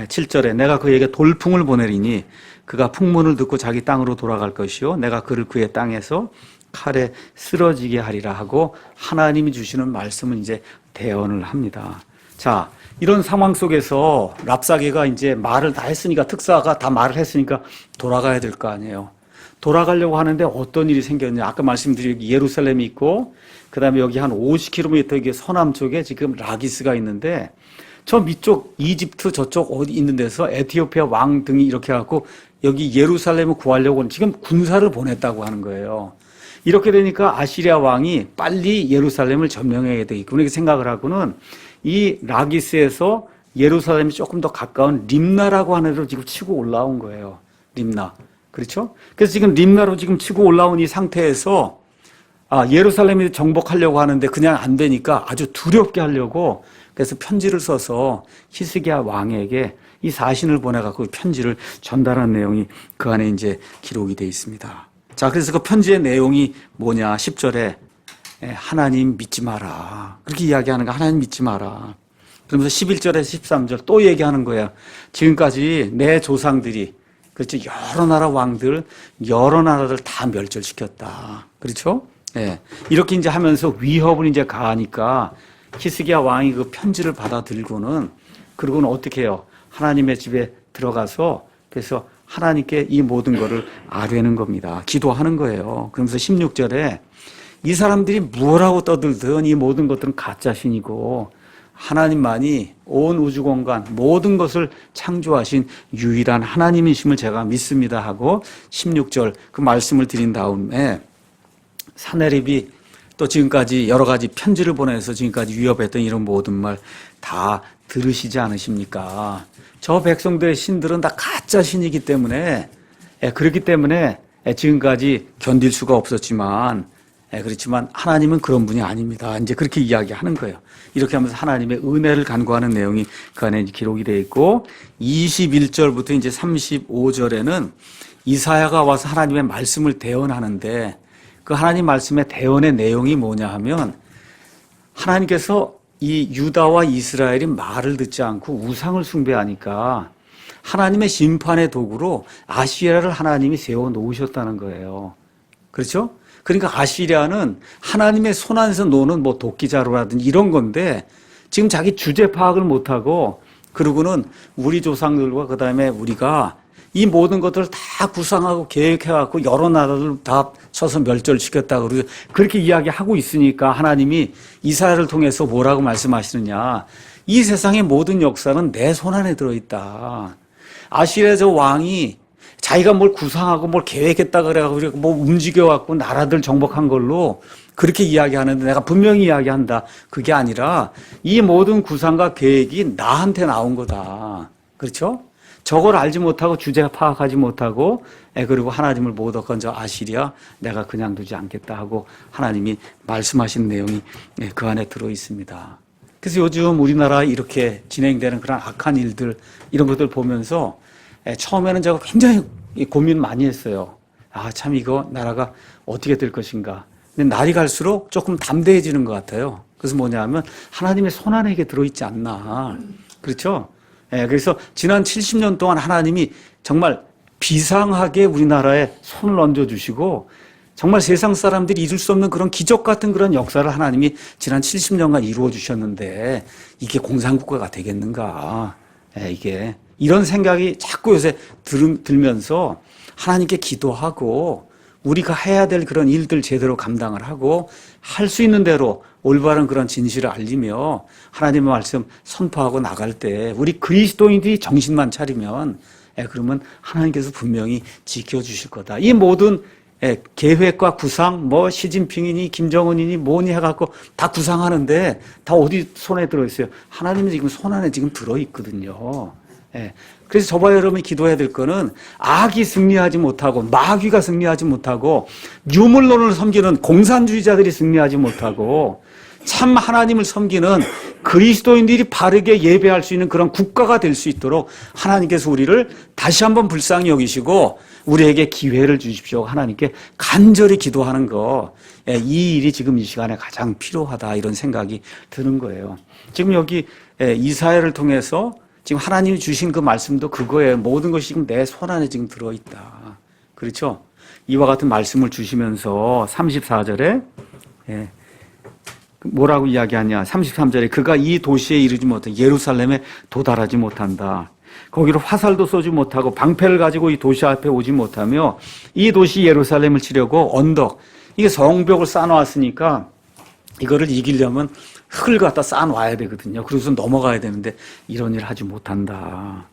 7절에 내가 그에게 돌풍을 보내리니 그가 풍문을 듣고 자기 땅으로 돌아갈 것이요 내가 그를 그의 땅에서 칼에 쓰러지게 하리라 하고 하나님이 주시는 말씀을 이제 대언을 합니다. 자, 이런 상황 속에서 랍사게가 이제 말을 다 했으니까, 특사가 다 말을 했으니까 돌아가야 될 거 아니에요. 돌아가려고 하는데 어떤 일이 생겼냐. 아까 말씀드린 예루살렘이 있고, 그 다음에 여기 한 50km 이게 서남 쪽에 지금 라기스가 있는데, 저 밑쪽 이집트 저쪽 어디 있는 데서 에티오피아 왕 등이 이렇게 해갖고 여기 예루살렘을 구하려고 지금 군사를 보냈다고 하는 거예요. 이렇게 되니까 아시리아 왕이 빨리 예루살렘을 점령해야 되겠고, 이렇게 생각을 하고는 이 라기스에서 예루살렘이 조금 더 가까운 림나라고 하는 데로 지금 치고 올라온 거예요. 림나. 그렇죠? 그래서 지금 림나로 지금 치고 올라온 이 상태에서 예루살렘을 정복하려고 하는데 그냥 안 되니까 아주 두렵게 하려고 그래서 편지를 써서 히스기야 왕에게 이 사신을 보내갖고 편지를 전달한 내용이 그 안에 이제 기록이 되어 있습니다. 자, 그래서 그 편지의 내용이 뭐냐. 10절에 하나님 믿지 마라. 그렇게 이야기하는 거, 하나님 믿지 마라. 그러면서 11절에서 13절 또 얘기하는 거예요. 지금까지 내 조상들이, 그렇죠, 여러 나라 왕들, 여러 나라를 다 멸절시켰다. 그렇죠? 예. 이렇게 이제 하면서 위협을 이제 가하니까 히스기야 왕이 그 편지를 받아들고는, 그리고는 어떻게 해요? 하나님의 집에 들어가서 그래서 하나님께 이 모든 거를 아뢰는 겁니다. 기도하는 거예요. 그러면서 16절에 이 사람들이 뭐라고 떠들든 이 모든 것들은 가짜신이고 하나님만이 온 우주 공간 모든 것을 창조하신 유일한 하나님이심을 제가 믿습니다 하고 16절 그 말씀을 드린 다음에 사내립이 또 지금까지 여러 가지 편지를 보내서 지금까지 위협했던 이런 모든 말 다 들으시지 않으십니까? 저 백성들의 신들은 다 가짜 신이기 때문에, 그렇기 때문에 지금까지 견딜 수가 없었지만, 그렇지만 하나님은 그런 분이 아닙니다. 이제 그렇게 이야기하는 거예요. 이렇게 하면서 하나님의 은혜를 간구하는 내용이 그 안에 기록이 되어 있고, 21절부터 이제 35절에는 이사야가 와서 하나님의 말씀을 대언하는데, 그 하나님 말씀의 대언의 내용이 뭐냐 하면, 하나님께서 이 유다와 이스라엘이 말을 듣지 않고 우상을 숭배하니까 하나님의 심판의 도구로 아시리아를 하나님이 세워 놓으셨다는 거예요. 그렇죠? 그러니까 아시리아는 하나님의 손 안에서 노는 뭐 도끼자루라든지 이런 건데 지금 자기 주제 파악을 못하고, 그러고는 우리 조상들과 그 다음에 우리가 이 모든 것들을 다 구상하고 계획해갖고 여러 나라를 다 쳐서 멸절시켰다 그러고 그렇게 이야기하고 있으니까 하나님이 이사야를 통해서 뭐라고 말씀하시느냐. 이 세상의 모든 역사는 내 손 안에 들어있다. 아시리아 저 왕이 자기가 뭘 구상하고 뭘 계획했다 그래가지고 뭐 움직여갖고 나라들 정복한 걸로 그렇게 이야기하는데 내가 분명히 이야기한다. 그게 아니라 이 모든 구상과 계획이 나한테 나온 거다. 그렇죠? 저걸 알지 못하고 주제 파악하지 못하고 그리고 하나님을 못 얻건져 아시리아 내가 그냥 두지 않겠다 하고 하나님이 말씀하신 내용이 그 안에 들어 있습니다. 그래서 요즘 우리나라 이렇게 진행되는 그런 악한 일들 이런 것들 보면서 처음에는 제가 굉장히 고민 많이 했어요. 참 이거 나라가 어떻게 될 것인가. 근데 날이 갈수록 조금 담대해지는 것 같아요. 그래서 뭐냐 하면 하나님의 손 안에 이게 들어있지 않나. 그렇죠? 그래서 지난 70년 동안 하나님이 정말 비상하게 우리나라에 손을 얹어주시고 정말 세상 사람들이 이룰 수 없는 그런 기적 같은 그런 역사를 하나님이 지난 70년간 이루어 주셨는데 이게 공산국가가 되겠는가. 이게 이런 생각이 자꾸 요새 들면서 하나님께 기도하고 우리가 해야 될 그런 일들 제대로 감당을 하고 할 수 있는 대로 올바른 그런 진실을 알리며 하나님의 말씀 선포하고 나갈 때 우리 그리스도인들이 정신만 차리면 그러면 하나님께서 분명히 지켜주실 거다. 이 모든 계획과 구상, 뭐 시진핑이니 김정은이니 뭐니 해갖고 다 구상하는데 다 어디 손에 들어있어요? 하나님이 지금 손 안에 지금 들어있거든요. 그래서 저와 여러분이 기도해야 될 거는 악이 승리하지 못하고 마귀가 승리하지 못하고 유물론을 섬기는 공산주의자들이 승리하지 못하고 참 하나님을 섬기는 그리스도인들이 바르게 예배할 수 있는 그런 국가가 될 수 있도록 하나님께서 우리를 다시 한번 불쌍히 여기시고 우리에게 기회를 주십시오. 하나님께 간절히 기도하는 거, 이 일이 지금 이 시간에 가장 필요하다 이런 생각이 드는 거예요. 지금 여기 이사야를 통해서 지금 하나님이 주신 그 말씀도 그거예요. 모든 것이 지금 내 손 안에 지금 들어있다. 그렇죠? 이와 같은 말씀을 주시면서 34절에 뭐라고 이야기하냐. 33절에 그가 이 도시에 이르지 못해 예루살렘에 도달하지 못한다. 거기로 화살도 쏘지 못하고 방패를 가지고 이 도시 앞에 오지 못하며 이 도시 예루살렘을 치려고 언덕, 이게 성벽을 쌓아놨으니까 이거를 이기려면 흙을 갖다 쌓아놔야 되거든요. 그래서 넘어가야 되는데 이런 일을 하지 못한다.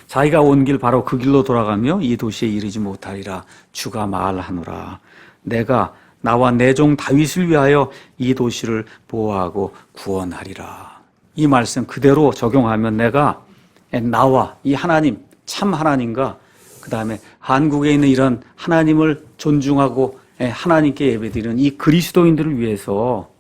자기가 온 길 바로 그 길로 돌아가며 이 도시에 이르지 못하리라. 주가 말하노라. 내가 나와 내 종 다윗을 위하여 이 도시를 보호하고 구원하리라. 이 말씀 그대로 적용하면 내가 나와 이 하나님, 참 하나님과 그 다음에 한국에 있는 이런 하나님을 존중하고 하나님께 예배드리는 이 그리스도인들을 위해서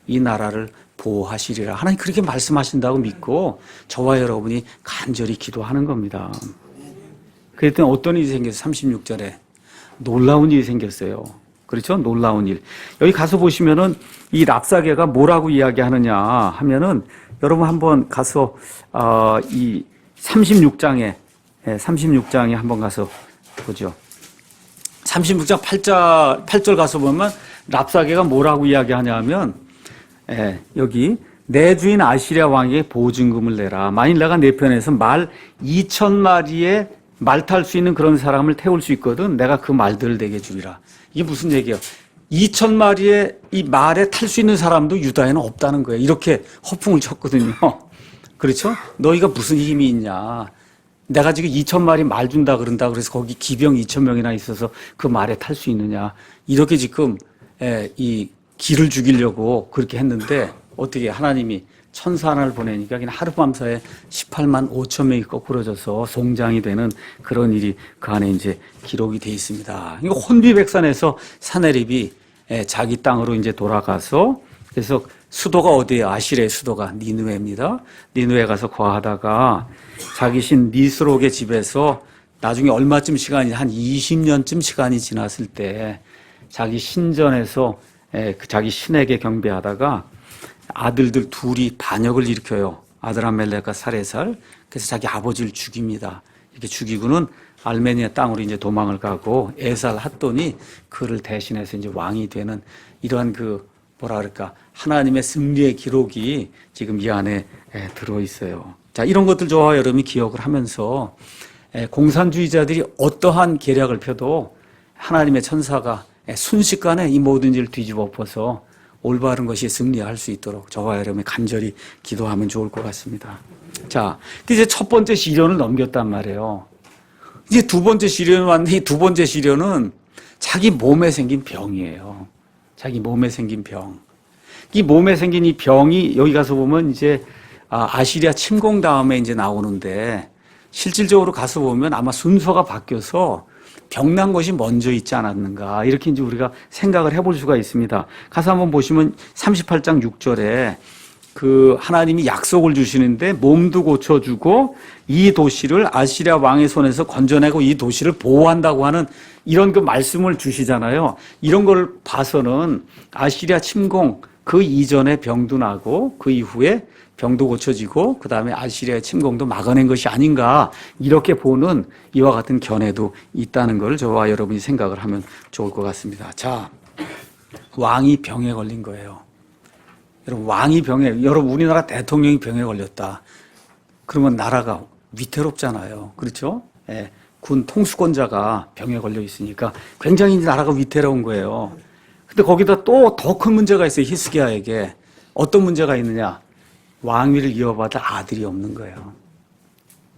이 나라를 보호하시리라. 하나님 그렇게 말씀하신다고 믿고 저와 여러분이 간절히 기도하는 겁니다. 그랬더니 어떤 일이 생겼어요? 36절에 놀라운 일이 생겼어요. 그렇죠? 놀라운 일. 여기 가서 보시면은 이 랍사게가 뭐라고 이야기하느냐 하면은 여러분 한번 가서 이 36장에 한번 가서 보죠. 36장 8절 가서 보면 랍사게가 뭐라고 이야기하냐 하면 여기 내 주인 아시리아 왕에게 보증금을 내라. 만일 내가 내 편에서 말 2,000마리에 말 탈 수 있는 그런 사람을 태울 수 있거든. 내가 그 말들을 내게 주리라. 이게 무슨 얘기예요? 2,000마리의 이 말에 탈 수 있는 사람도 유다에는 없다는 거예요. 이렇게 허풍을 쳤거든요. 그렇죠? 너희가 무슨 힘이 있냐. 내가 지금 2,000마리 말 준다 그런다. 그래서 거기 기병 2,000명이나 있어서 그 말에 탈 수 있느냐. 이렇게 지금 이 기를 죽이려고 그렇게 했는데 어떻게 하나님이 천사 하나를 보내니까 그냥 하룻밤사이에 18만 5천 명이 거꾸러져서 송장이 되는 그런 일이 그 안에 이제 기록이 돼 있습니다. 이거 혼비백산에서 사내립이 자기 땅으로 이제 돌아가서 그래서 수도가 어디예요? 아시리아의 수도가 니느웨입니다. 니느웨 가서 거하다가 자기 신 니스록의 집에서 나중에 얼마쯤 시간이 한 20년쯤 시간이 지났을 때 자기 신전에서 자기 신에게 경배하다가 아들들 둘이 반역을 일으켜요. 아들 아멜렉과 살에살. 그래서 자기 아버지를 죽입니다. 이렇게 죽이고는 알메니아 땅으로 이제 도망을 가고 에살 핫돈이 그를 대신해서 이제 왕이 되는 이러한 그 뭐라 그럴까 하나님의 승리의 기록이 지금 이 안에 들어 있어요. 자, 이런 것들 저와 여러분이 기억을 하면서 공산주의자들이 어떠한 계략을 펴도 하나님의 천사가 순식간에 이 모든 일을 뒤집어 엎어서 올바른 것이 승리할 수 있도록 저와 여러분이 간절히 기도하면 좋을 것 같습니다. 자, 이제 첫 번째 시련을 넘겼단 말이에요. 이제 두 번째 시련이 왔는데 이 두 번째 시련은 자기 몸에 생긴 병이에요. 자기 몸에 생긴 병. 이 몸에 생긴 이 병이 여기 가서 보면 이제 아시리아 침공 다음에 이제 나오는데 실질적으로 가서 보면 아마 순서가 바뀌어서 병난 것이 먼저 있지 않았는가 이렇게 이제 우리가 생각을 해볼 수가 있습니다. 가서 한번 보시면 38장 6절에 그 하나님이 약속을 주시는데 몸도 고쳐주고 이 도시를 아시리아 왕의 손에서 건져내고 이 도시를 보호한다고 하는 이런 그 말씀을 주시잖아요. 이런 걸 봐서는 아시리아 침공 그 이전에 병도 나고 그 이후에 병도 고쳐지고 그 다음에 아시리아의 침공도 막아낸 것이 아닌가 이렇게 보는 이와 같은 견해도 있다는 걸 저와 여러분이 생각을 하면 좋을 것 같습니다. 자, 왕이 병에 걸린 거예요. 여러분 왕이 여러분 우리나라 대통령이 병에 걸렸다. 그러면 나라가 위태롭잖아요. 그렇죠? 군 통수권자가 병에 걸려 있으니까 굉장히 나라가 위태로운 거예요. 근데 거기다 또 더 큰 문제가 있어요. 히스기야에게. 어떤 문제가 있느냐? 왕위를 이어받을 아들이 없는 거예요.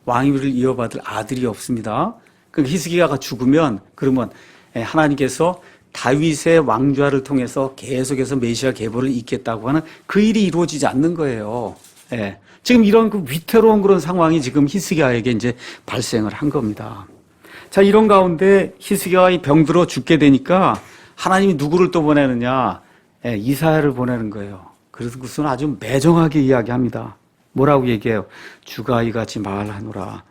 왕위를 이어받을 아들이 없습니다. 그 히스기야가 죽으면 그러면 하나님께서 다윗의 왕좌를 통해서 계속해서 메시아 계보를 잇겠다고 하는 그 일이 이루어지지 않는 거예요. 지금 이런 그 위태로운 그런 상황이 지금 히스기야에게 이제 발생을 한 겁니다. 자, 이런 가운데 히스기야가 병들어 죽게 되니까 하나님이 누구를 또 보내느냐? 이사야를 보내는 거예요. 그래서 그것은 아주 매정하게 이야기합니다. 뭐라고 얘기해요? 주가 이같이 말하노라.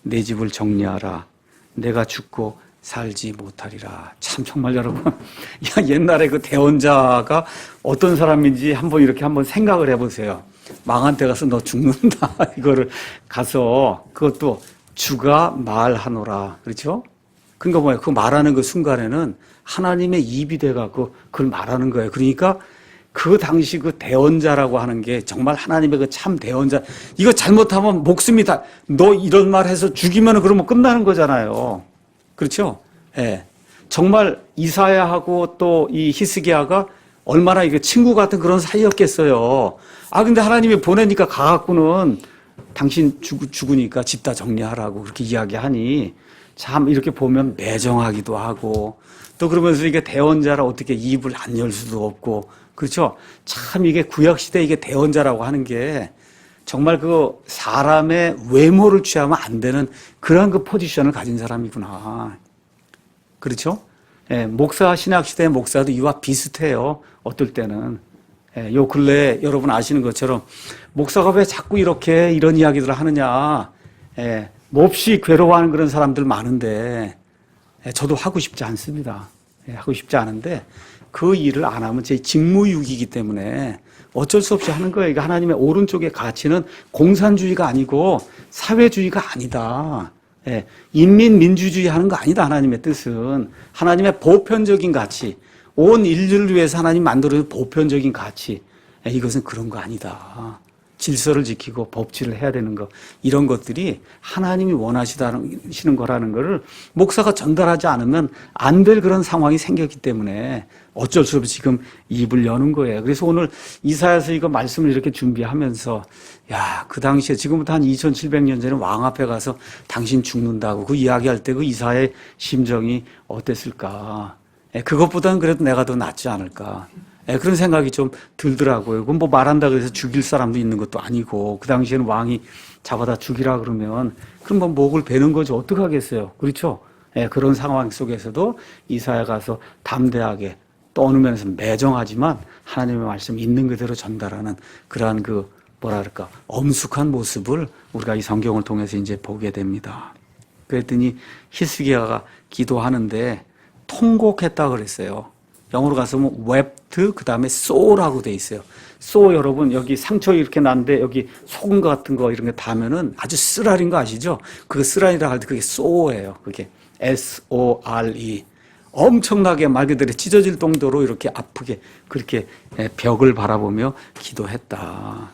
내 집을 정리하라. 내가 죽고 살지 못하리라. 참 정말 여러분 옛날에 그 대원자가 어떤 사람인지 한번 이렇게 한번 생각을 해보세요. 망한 데 가서 너 죽는다. 이거를 가서 그것도 주가 말하노라. 그렇죠? 그러니까 뭐야? 그 말하는 그 순간에는 하나님의 입이 돼갖고 그걸 말하는 거예요. 그러니까 그 당시 그 대언자라고 하는 게 정말 하나님의 그 참 대언자. 이거 잘못하면 목숨이 다, 너 이런 말 해서 죽이면 그러면 끝나는 거잖아요. 그렇죠? 예. 정말 이사야하고 또 이 히스기야가 얼마나 이게 친구 같은 그런 사이였겠어요. 아, 근데 하나님이 보내니까 가갖고는 당신 죽으니까 집 다 정리하라고 그렇게 이야기하니 참 이렇게 보면 매정하기도 하고 또 그러면서 이게 대언자라 어떻게 입을 안 열 수도 없고 그렇죠? 참 이게 구약시대 이게 대언자라고 하는 게 정말 그 사람의 외모를 취하면 안 되는 그런 그 포지션을 가진 사람이구나. 그렇죠? 예, 목사, 신학시대의 목사도 이와 비슷해요. 어떨 때는. 예, 요 근래에 여러분 아시는 것처럼 목사가 왜 자꾸 이렇게 이런 이야기들을 하느냐. 예, 몹시 괴로워하는 그런 사람들 많은데 예, 저도 하고 싶지 않습니다. 예, 하고 싶지 않은데 그 일을 안 하면 제 직무유기이기 때문에 어쩔 수 없이 하는 거예요. 이게 하나님의 오른쪽의 가치는 공산주의가 아니고 사회주의가 아니다. 예, 인민민주주의 하는 거 아니다. 하나님의 뜻은 하나님의 보편적인 가치, 온 인류를 위해서 하나님 만들어준 보편적인 가치. 예, 이것은 그런 거 아니다. 질서를 지키고 법치를 해야 되는 거 이런 것들이 하나님이 원하시는 거라는 거를 목사가 전달하지 않으면 안 될 그런 상황이 생겼기 때문에 어쩔 수 없이 지금 입을 여는 거예요. 그래서 오늘 이사야서 이거 말씀을 이렇게 준비하면서 야, 그 당시에 지금부터 한 2700년 전에 왕 앞에 가서 당신 죽는다고 그 이야기할 때 그 이사야의 심정이 어땠을까? 그것보다는 그래도 내가 더 낫지 않을까? 그런 생각이 좀 들더라고요. 그건 뭐 말한다 그래서 죽일 사람도 있는 것도 아니고 그 당시에는 왕이 잡아다 죽이라 그러면 그럼 뭐 목을 베는 거지 어떡하겠어요. 그렇죠? 그런 상황 속에서도 이사야 가서 담대하게 떠누면서 매정하지만 하나님의 말씀 있는 그대로 전달하는 그러한 그 뭐랄까 엄숙한 모습을 우리가 이 성경을 통해서 이제 보게 됩니다. 그랬더니 히스기야가 기도하는데 통곡했다 그랬어요. 영어로 가서 뭐 wept 그 다음에 sow라고 돼 있어요. sow 여러분 여기 상처 이렇게 났는데 여기 소금 같은 거 이런 게 닿으면은 아주 쓰라린 거 아시죠? 그거 쓰라리라 할 때 그게 sow예요. 그게 S-O-R-E 엄청나게 말 그대로 찢어질 정도로 이렇게 아프게 그렇게 벽을 바라보며 기도했다.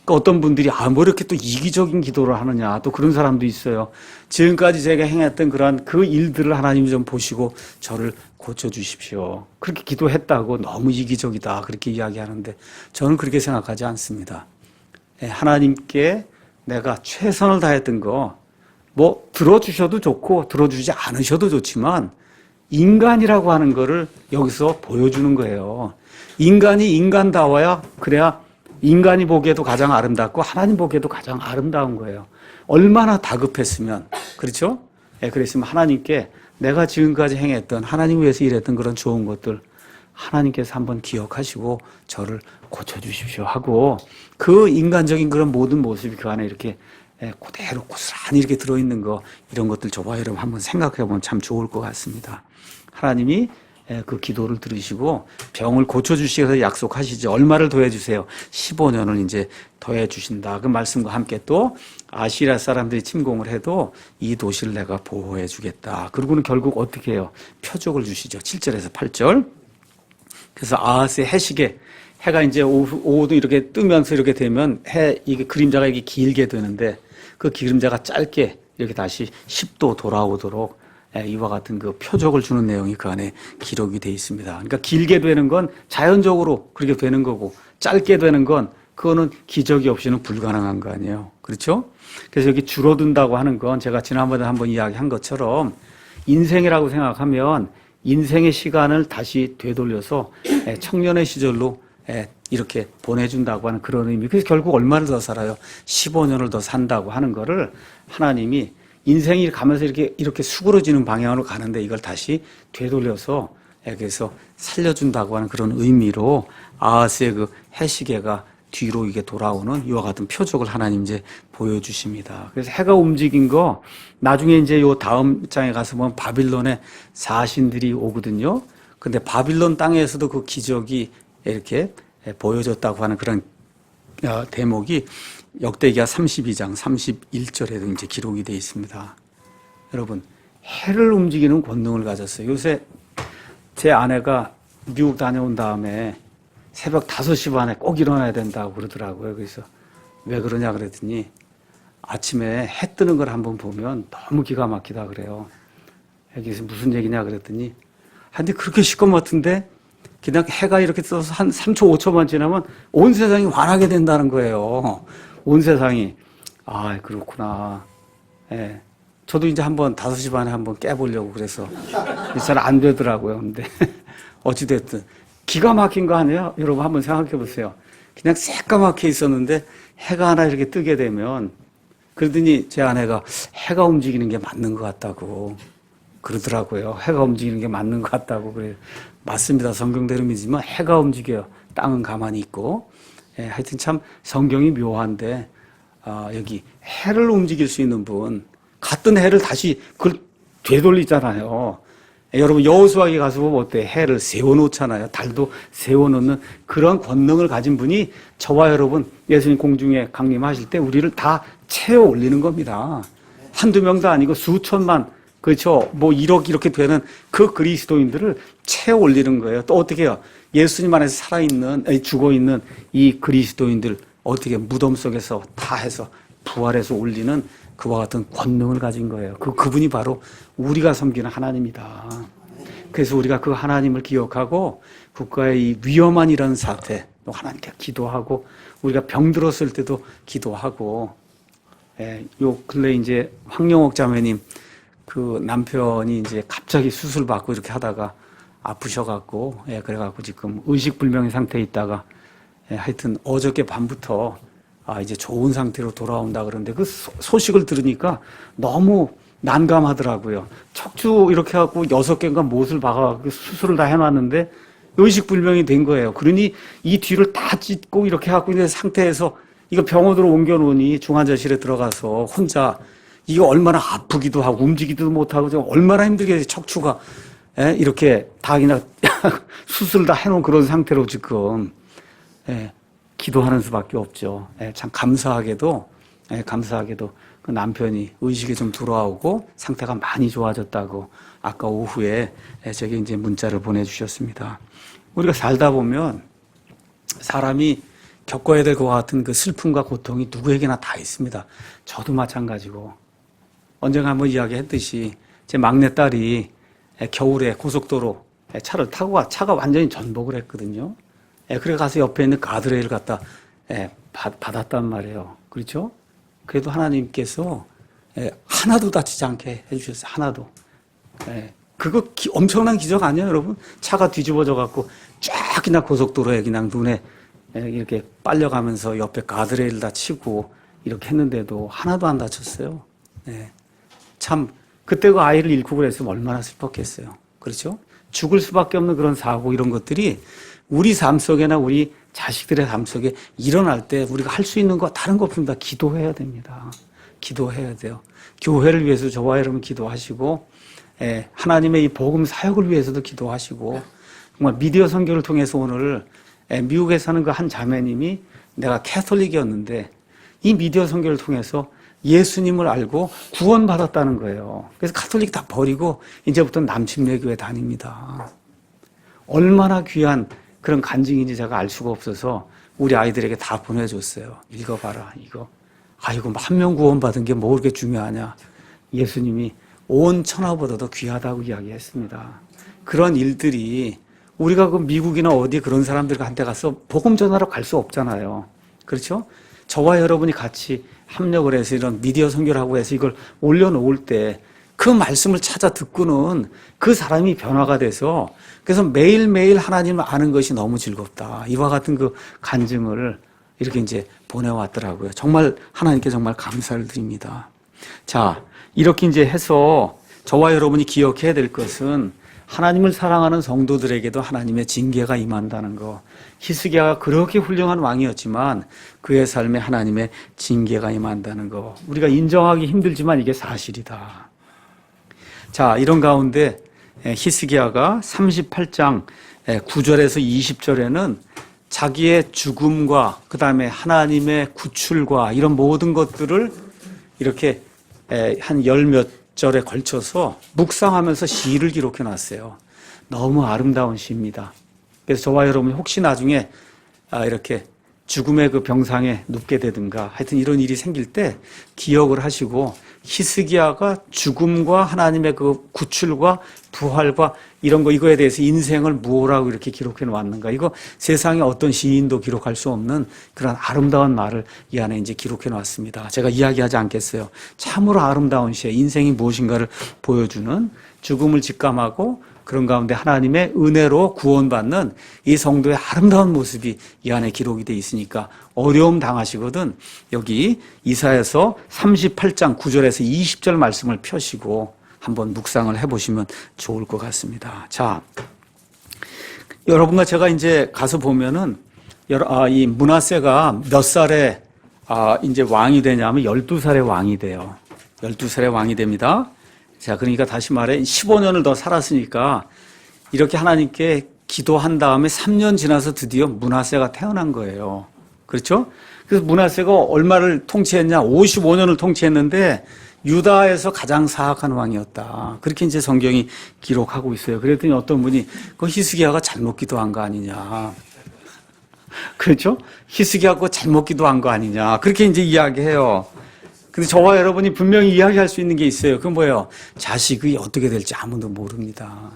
그러니까 어떤 분들이 뭐 이렇게 또 이기적인 기도를 하느냐 또 그런 사람도 있어요. 지금까지 제가 행했던 그러한 그 일들을 하나님 좀 보시고 저를 고쳐주십시오. 그렇게 기도했다고 너무 이기적이다 그렇게 이야기하는데 저는 그렇게 생각하지 않습니다. 하나님께 내가 최선을 다했던 거 뭐 들어주셔도 좋고 들어주지 않으셔도 좋지만 인간이라고 하는 거를 여기서 보여주는 거예요. 인간이 인간다워야 그래야 인간이 보기에도 가장 아름답고 하나님 보기에도 가장 아름다운 거예요. 얼마나 다급했으면 그렇죠? 그랬으면 하나님께 내가 지금까지 행했던 하나님 위해서 일했던 그런 좋은 것들 하나님께서 한번 기억하시고 저를 고쳐주십시오 하고 그 인간적인 그런 모든 모습이 그 안에 이렇게 그대로 고스란히 이렇게 들어있는 거 이런 것들 저와 여러분 한번 생각해 보면 참 좋을 것 같습니다. 하나님이 그 기도를 들으시고 병을 고쳐주시면서 약속하시죠. 얼마를 더해주세요? 15년을 이제 더해주신다. 그 말씀과 함께 또 아시리아 사람들이 침공을 해도 이 도시를 내가 보호해주겠다. 그리고는 결국 어떻게 해요? 표적을 주시죠. 7절에서 8절. 그래서 아하스의 해시계 해가 이제 오후도 이렇게 뜨면서 이렇게 되면 이게 그림자가 이게 길게 되는데 그 그림자가 짧게 이렇게 다시 10도 돌아오도록 이와 같은 그 표적을 주는 내용이 그 안에 기록이 되어 있습니다. 그러니까 길게 되는 건 자연적으로 그렇게 되는 거고 짧게 되는 건 그거는 기적이 없이는 불가능한 거 아니에요. 그렇죠? 그래서 여기 줄어든다고 하는 건 제가 지난번에 한번 이야기한 것처럼 인생이라고 생각하면 인생의 시간을 다시 되돌려서 청년의 시절로 이렇게 보내준다고 하는 그런 의미. 그래서 결국 얼마를 더 살아요? 15년을 더 산다고 하는 거를 하나님이 인생이 가면서 이렇게 수그러지는 방향으로 가는데 이걸 다시 되돌려서 그래서 살려준다고 하는 그런 의미로 아하스의 그 해시계가 뒤로 이게 돌아오는 이와 같은 표적을 하나님 이제 보여주십니다. 그래서 해가 움직인 거 나중에 이제 요 다음 장에 가서 보면 바빌론의 사신들이 오거든요. 근데 바빌론 땅에서도 그 기적이 이렇게 보여줬다고 하는 그런 대목이 역대기하 32장 31절에도 이제 기록이 되어 있습니다. 여러분, 해를 움직이는 권능을 가졌어요. 요새 제 아내가 미국 다녀온 다음에 새벽 5시 반에 꼭 일어나야 된다고 그러더라고요. 그래서 왜 그러냐 그랬더니 아침에 해 뜨는 걸 한번 보면 너무 기가 막히다 그래요. 여기서 무슨 얘기냐 그랬더니 근데 그렇게 시커멓던데 그냥 해가 이렇게 떠서 한 3초, 5초만 지나면 온 세상이 환하게 된다는 거예요. 온 세상이. 아, 그렇구나. 예. 저도 이제 한번 5시 반에 한번 깨보려고 그래서 잘 안 되더라고요. 근데 어찌됐든 기가 막힌 거 아니에요? 여러분 한번 생각해 보세요. 그냥 새까맣게 있었는데 해가 하나 이렇게 뜨게 되면 그러더니 제 아내가 해가 움직이는 게 맞는 것 같다고 그러더라고요. 해가 움직이는 게 맞는 것 같다고. 그래요. 맞습니다. 성경대로 믿지만 해가 움직여요. 땅은 가만히 있고. 예, 하여튼 참 성경이 묘한데 여기 해를 움직일 수 있는 분 같은 해를 다시 그걸 되돌리잖아요. 여러분 여호수아기 가서 보면 어때? 해를 세워놓잖아요. 달도 세워놓는 그런 권능을 가진 분이 저와 여러분 예수님 공중에 강림하실 때 우리를 다 채워 올리는 겁니다. 한두 명도 아니고 수천만, 그렇죠? 뭐 1억 이렇게 되는 그 그리스도인들을 채워 올리는 거예요. 또 어떻게 해요? 예수님 안에서 살아있는, 죽어있는 이 그리스도인들 어떻게 무덤 속에서 다 해서 부활해서 올리는 그와 같은 권능을 가진 거예요. 그분이 바로 우리가 섬기는 하나님이다. 그래서 우리가 그 하나님을 기억하고 국가의 이 위험한 이런 사태, 또 하나님께 기도하고 우리가 병들었을 때도 기도하고, 요 근래 이제 황영옥 자매님 그 남편이 이제 갑자기 수술 받고 이렇게 하다가 아프셔갖고, 그래갖고 지금 의식불명의 상태에 있다가, 하여튼 어저께 밤부터 이제 좋은 상태로 돌아온다 그러는데 그 소식을 들으니까 너무 난감하더라고요. 척추 이렇게 해갖고 6개인가 못을 박아갖고 수술을 다 해놨는데 의식불명이 된 거예요. 그러니 이 뒤를 다 찢고 이렇게 해갖고 있는 상태에서 이거 병원으로 옮겨놓으니 중환자실에 들어가서 혼자 이거 얼마나 아프기도 하고 움직이지도 못하고 얼마나 힘들게 척추가 이렇게 다 그냥 수술을 다 해놓은 그런 상태로 지금 기도하는 수밖에 없죠. 참 감사하게도 그 남편이 의식이 좀 돌아오고 상태가 많이 좋아졌다고 아까 오후에 제게 이제 문자를 보내주셨습니다. 우리가 살다 보면 사람이 겪어야 될 것 같은 그 슬픔과 고통이 누구에게나 다 있습니다. 저도 마찬가지고. 언젠가 한번 이야기했듯이 제 막내딸이 겨울에 고속도로 차를 타고 차가 완전히 전복을 했거든요. 그래 가서 옆에 있는 가드레일을 갖다 받았단 말이에요. 그렇죠? 그래도 하나님께서 하나도 다치지 않게 해주셨어요. 하나도. 그거 엄청난 기적 아니에요, 여러분? 차가 뒤집어져 갖고 쫙 그냥 고속도로에 그냥 눈에 이렇게 빨려가면서 옆에 가드레일 다 치고 이렇게 했는데도 하나도 안 다쳤어요. 참 그때 그 아이를 잃고 그랬으면 얼마나 슬펐겠어요. 그렇죠? 죽을 수밖에 없는 그런 사고 이런 것들이 우리 삶 속에나 우리 자식들의 삶 속에 일어날 때 우리가 할 수 있는 거 다른 거 없습니다. 기도해야 됩니다. 기도해야 돼요. 교회를 위해서 저와 여러분 기도하시고 하나님의 이 복음 사역을 위해서도 기도하시고 정말 미디어 선교를 통해서 오늘 미국에 사는 그 한 자매님이 내가 캐톨릭이었는데 이 미디어 선교를 통해서 예수님을 알고 구원받았다는 거예요. 그래서 카톨릭 다 버리고 이제부터 남침내 교회 다닙니다. 얼마나 귀한 그런 간증인지 제가 알 수가 없어서 우리 아이들에게 다 보내줬어요. 읽어봐라 이거. 아이고 한 명 구원받은 게 뭐 그렇게 중요하냐. 예수님이 온 천하보다도 귀하다고 이야기했습니다. 그런 일들이 우리가 그 미국이나 어디 그런 사람들과 한테 가서 복음 전하러 갈 수 없잖아요. 그렇죠? 저와 여러분이 같이 합력을 해서 이런 미디어 선교를 하고 해서 이걸 올려놓을 때 그 말씀을 찾아 듣고는 그 사람이 변화가 돼서 그래서 매일매일 하나님을 아는 것이 너무 즐겁다. 이와 같은 그 간증을 이렇게 이제 보내왔더라고요. 정말 하나님께 정말 감사를 드립니다. 자, 이렇게 이제 해서 저와 여러분이 기억해야 될 것은 하나님을 사랑하는 성도들에게도 하나님의 징계가 임한다는 거. 히스기야가 그렇게 훌륭한 왕이었지만 그의 삶에 하나님의 징계가 임한다는 거. 우리가 인정하기 힘들지만 이게 사실이다. 자, 이런 가운데 히스기야가 38장 9절에서 20절에는 자기의 죽음과 그 다음에 하나님의 구출과 이런 모든 것들을 이렇게 한 열 몇 절에 걸쳐서 묵상하면서 시를 기록해 놨어요. 너무 아름다운 시입니다. 그래서 저와 여러분이 혹시 나중에 이렇게 죽음의 그 병상에 눕게 되든가 하여튼 이런 일이 생길 때 기억을 하시고 히스기야가 죽음과 하나님의 그 구출과 부활과 이런 거 이거에 대해서 인생을 무엇라고 이렇게 기록해 놓았는가. 이거 세상에 어떤 시인도 기록할 수 없는 그런 아름다운 말을 이 안에 이제 기록해 놨습니다. 제가 이야기하지 않겠어요. 참으로 아름다운 시에 인생이 무엇인가를 보여주는 죽음을 직감하고 그런 가운데 하나님의 은혜로 구원받는 이 성도의 아름다운 모습이 이 안에 기록이 돼 있으니까 어려움 당하시거든 여기 이사야서 38장 9절에서 20절 말씀을 펴시고 한번 묵상을 해보시면 좋을 것 같습니다. 자, 여러분과 제가 이제 가서 보면은 이 므낫세가 몇 살에 이제 왕이 되냐면 12살에 왕이 돼요. 12살에 왕이 됩니다. 자, 그러니까 다시 말해 15년을 더 살았으니까 이렇게 하나님께 기도한 다음에 3년 지나서 드디어 므낫세가 태어난 거예요. 그렇죠? 그래서 므낫세가 얼마를 통치했냐? 55년을 통치했는데 유다에서 가장 사악한 왕이었다. 그렇게 이제 성경이 기록하고 있어요. 그랬더니 어떤 분이 그 히스기야가 잘못 기도한 거 아니냐. 그렇죠? 히스기야가 잘못 기도한 거 아니냐. 그렇게 이제 이야기해요. 근데 저와 여러분이 분명히 이야기할 수 있는 게 있어요. 그건 뭐예요? 자식이 어떻게 될지 아무도 모릅니다.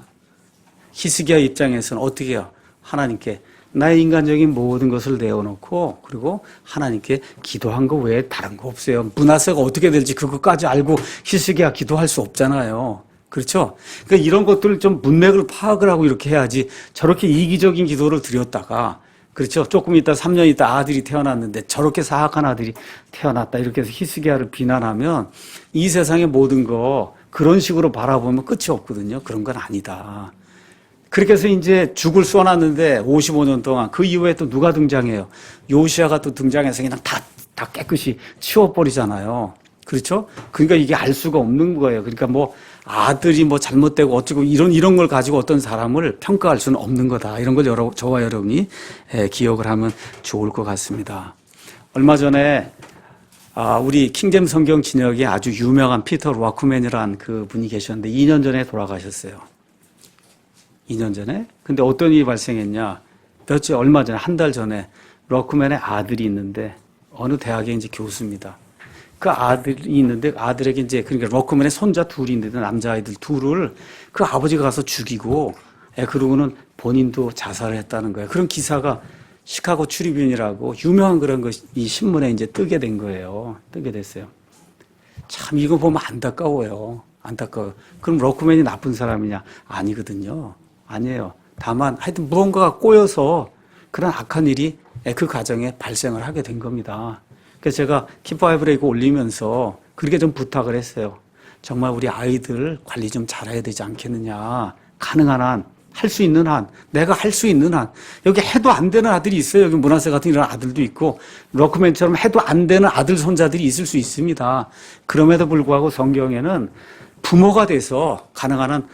히스기야 입장에서는 어떻게 해요? 하나님께 나의 인간적인 모든 것을 내어놓고 그리고 하나님께 기도한 거 외에 다른 거 없어요. 므낫세가 어떻게 될지 그것까지 알고 히스기야 기도할 수 없잖아요. 그렇죠? 그러니까 이런 것들을 좀 문맥을 파악을 하고 이렇게 해야지 저렇게 이기적인 기도를 드렸다가 그렇죠. 조금 있다 3년 있다 아들이 태어났는데 저렇게 사악한 아들이 태어났다. 이렇게 해서 히스기야를 비난하면 이 세상의 모든 거 그런 식으로 바라보면 끝이 없거든요. 그런 건 아니다. 그렇게 해서 이제 죽을 쏘놨는데 55년 동안 그 이후에 또 누가 등장해요? 요시야가 또 등장해서 그냥 다 깨끗이 치워버리잖아요. 그렇죠? 그러니까 이게 알 수가 없는 거예요. 그러니까 뭐 아들이 뭐 잘못되고 어쩌고 이런 걸 가지고 어떤 사람을 평가할 수는 없는 거다. 이런 걸 저와 여러분이 기억을 하면 좋을 것 같습니다. 얼마 전에 우리 킹잼 성경 진역에 아주 유명한 피터 워크맨이라는 그 분이 계셨는데 2년 전에 돌아가셨어요. 2년 전에. 근데 어떤 일이 발생했냐? 얼마 전에 한 달 전에 워크맨의 아들이 있는데 어느 대학의 이제 교수입니다. 그 아들이 있는데 아들에게 이제 그러니까 워크맨의 손자 둘이 있는데 남자아이들 둘을 그 아버지가 가서 죽이고 그러고는 본인도 자살을 했다는 거예요. 그런 기사가 시카고 트리뷴이라고 유명한 그런 것이 이 신문에 이제 뜨게 된 거예요. 뜨게 됐어요. 참 이거 보면 안타까워요. 안타까워요. 그럼 워크맨이 나쁜 사람이냐? 아니거든요. 아니에요. 다만 하여튼 무언가가 꼬여서 그런 악한 일이 그 가정에 발생을 하게 된 겁니다. 그래서 제가 키파이브를 이거 올리면서 그렇게 좀 부탁을 했어요. 정말 우리 아이들 관리 좀 잘해야 되지 않겠느냐. 가능한 한, 할 수 있는 한, 내가 할 수 있는 한. 여기 해도 안 되는 아들이 있어요. 여기 므낫세 같은 이런 아들도 있고 워크맨처럼 해도 안 되는 아들 손자들이 있을 수 있습니다. 그럼에도 불구하고 성경에는 부모가 돼서 가능한 한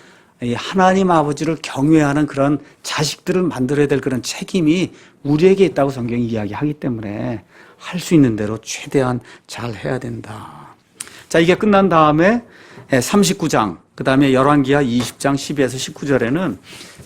하나님 아버지를 경외하는 그런 자식들을 만들어야 될 그런 책임이 우리에게 있다고 성경이 이야기하기 때문에 할 수 있는 대로 최대한 잘 해야 된다. 자, 이게 끝난 다음에 39장, 그 다음에 열왕기하 20장 12에서 19절에는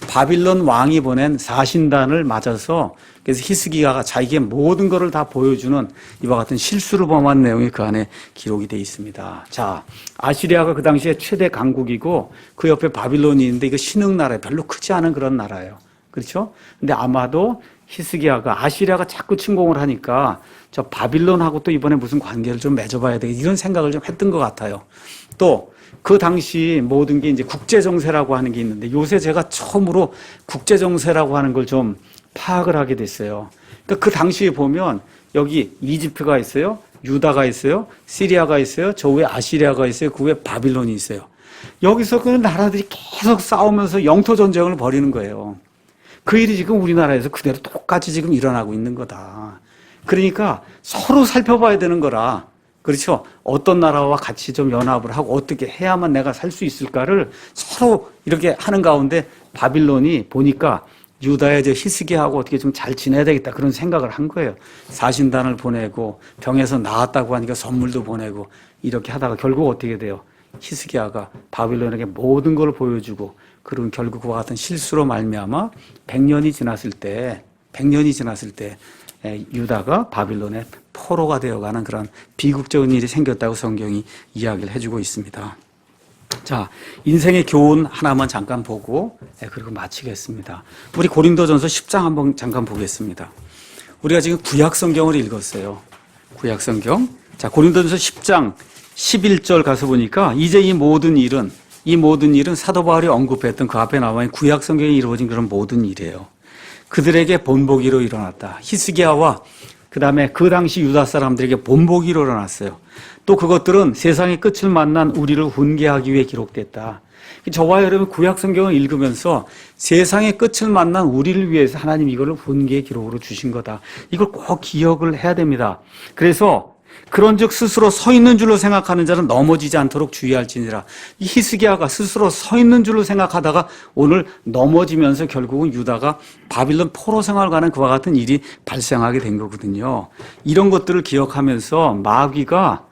바빌론 왕이 보낸 사신단을 맞아서 그래서 히스기야가 자기의 모든 것을 다 보여주는 이와 같은 실수를 범한 내용이 그 안에 기록이 되어 있습니다. 자, 아시리아가 그 당시에 최대 강국이고 그 옆에 바빌론이 있는데 이거 신흥나라예요. 별로 크지 않은 그런 나라예요. 그렇죠? 근데 아마도 히스기야가 아시리아가 자꾸 침공을 하니까 저 바빌론하고 또 이번에 무슨 관계를 좀 맺어봐야 되겠다 이런 생각을 좀 했던 것 같아요. 또 그 당시 모든 게 이제 국제정세라고 하는 게 있는데 요새 제가 처음으로 국제정세라고 하는 걸 좀 파악을 하게 됐어요. 그러니까 그 당시에 보면 여기 이집트가 있어요. 유다가 있어요. 시리아가 있어요. 저 위에 아시리아가 있어요. 그 위에 바빌론이 있어요. 여기서 그 나라들이 계속 싸우면서 영토 전쟁을 벌이는 거예요. 그 일이 지금 우리나라에서 그대로 똑같이 지금 일어나고 있는 거다. 그러니까 서로 살펴봐야 되는 거라. 그렇죠? 어떤 나라와 같이 좀 연합을 하고 어떻게 해야만 내가 살 수 있을까를 서로 이렇게 하는 가운데 바빌론이 보니까 유다의 히스기야하고 어떻게 좀 잘 지내야 되겠다 그런 생각을 한 거예요. 사신단을 보내고 병에서 나았다고 하니까 선물도 보내고 이렇게 하다가 결국 어떻게 돼요? 히스기야가 바빌론에게 모든 걸 보여주고 그런 결국 그와 같은 실수로 말미암아 100년이 지났을 때 유다가 바빌론의 포로가 되어가는 그런 비극적인 일이 생겼다고 성경이 이야기를 해주고 있습니다. 자, 인생의 교훈 하나만 잠깐 보고 그리고 마치겠습니다. 우리 고린도전서 10장 한번 잠깐 보겠습니다. 우리가 지금 구약 성경을 읽었어요. 구약 성경. 자, 고린도전서 10장 11절 가서 보니까 이제 이 모든 일은 사도 바울이 언급했던 그 앞에 나와 있는 구약 성경에 이루어진 그런 모든 일이에요. 그들에게 본보기로 일어났다. 히스기야와 그다음에 그 당시 유다 사람들에게 본보기로 일어났어요. 또 그것들은 세상의 끝을 만난 우리를 훈계하기 위해 기록됐다. 저와 여러분 구약 성경을 읽으면서 세상의 끝을 만난 우리를 위해서 하나님 이걸 훈계의 기록으로 주신 거다. 이걸 꼭 기억을 해야 됩니다. 그래서 그런즉 스스로 서 있는 줄로 생각하는 자는 넘어지지 않도록 주의할지니라. 이 히스기야가 스스로 서 있는 줄로 생각하다가 오늘 넘어지면서 결국은 유다가 바빌론 포로 생활을 가는 그와 같은 일이 발생하게 된 거거든요. 이런 것들을 기억하면서 마귀가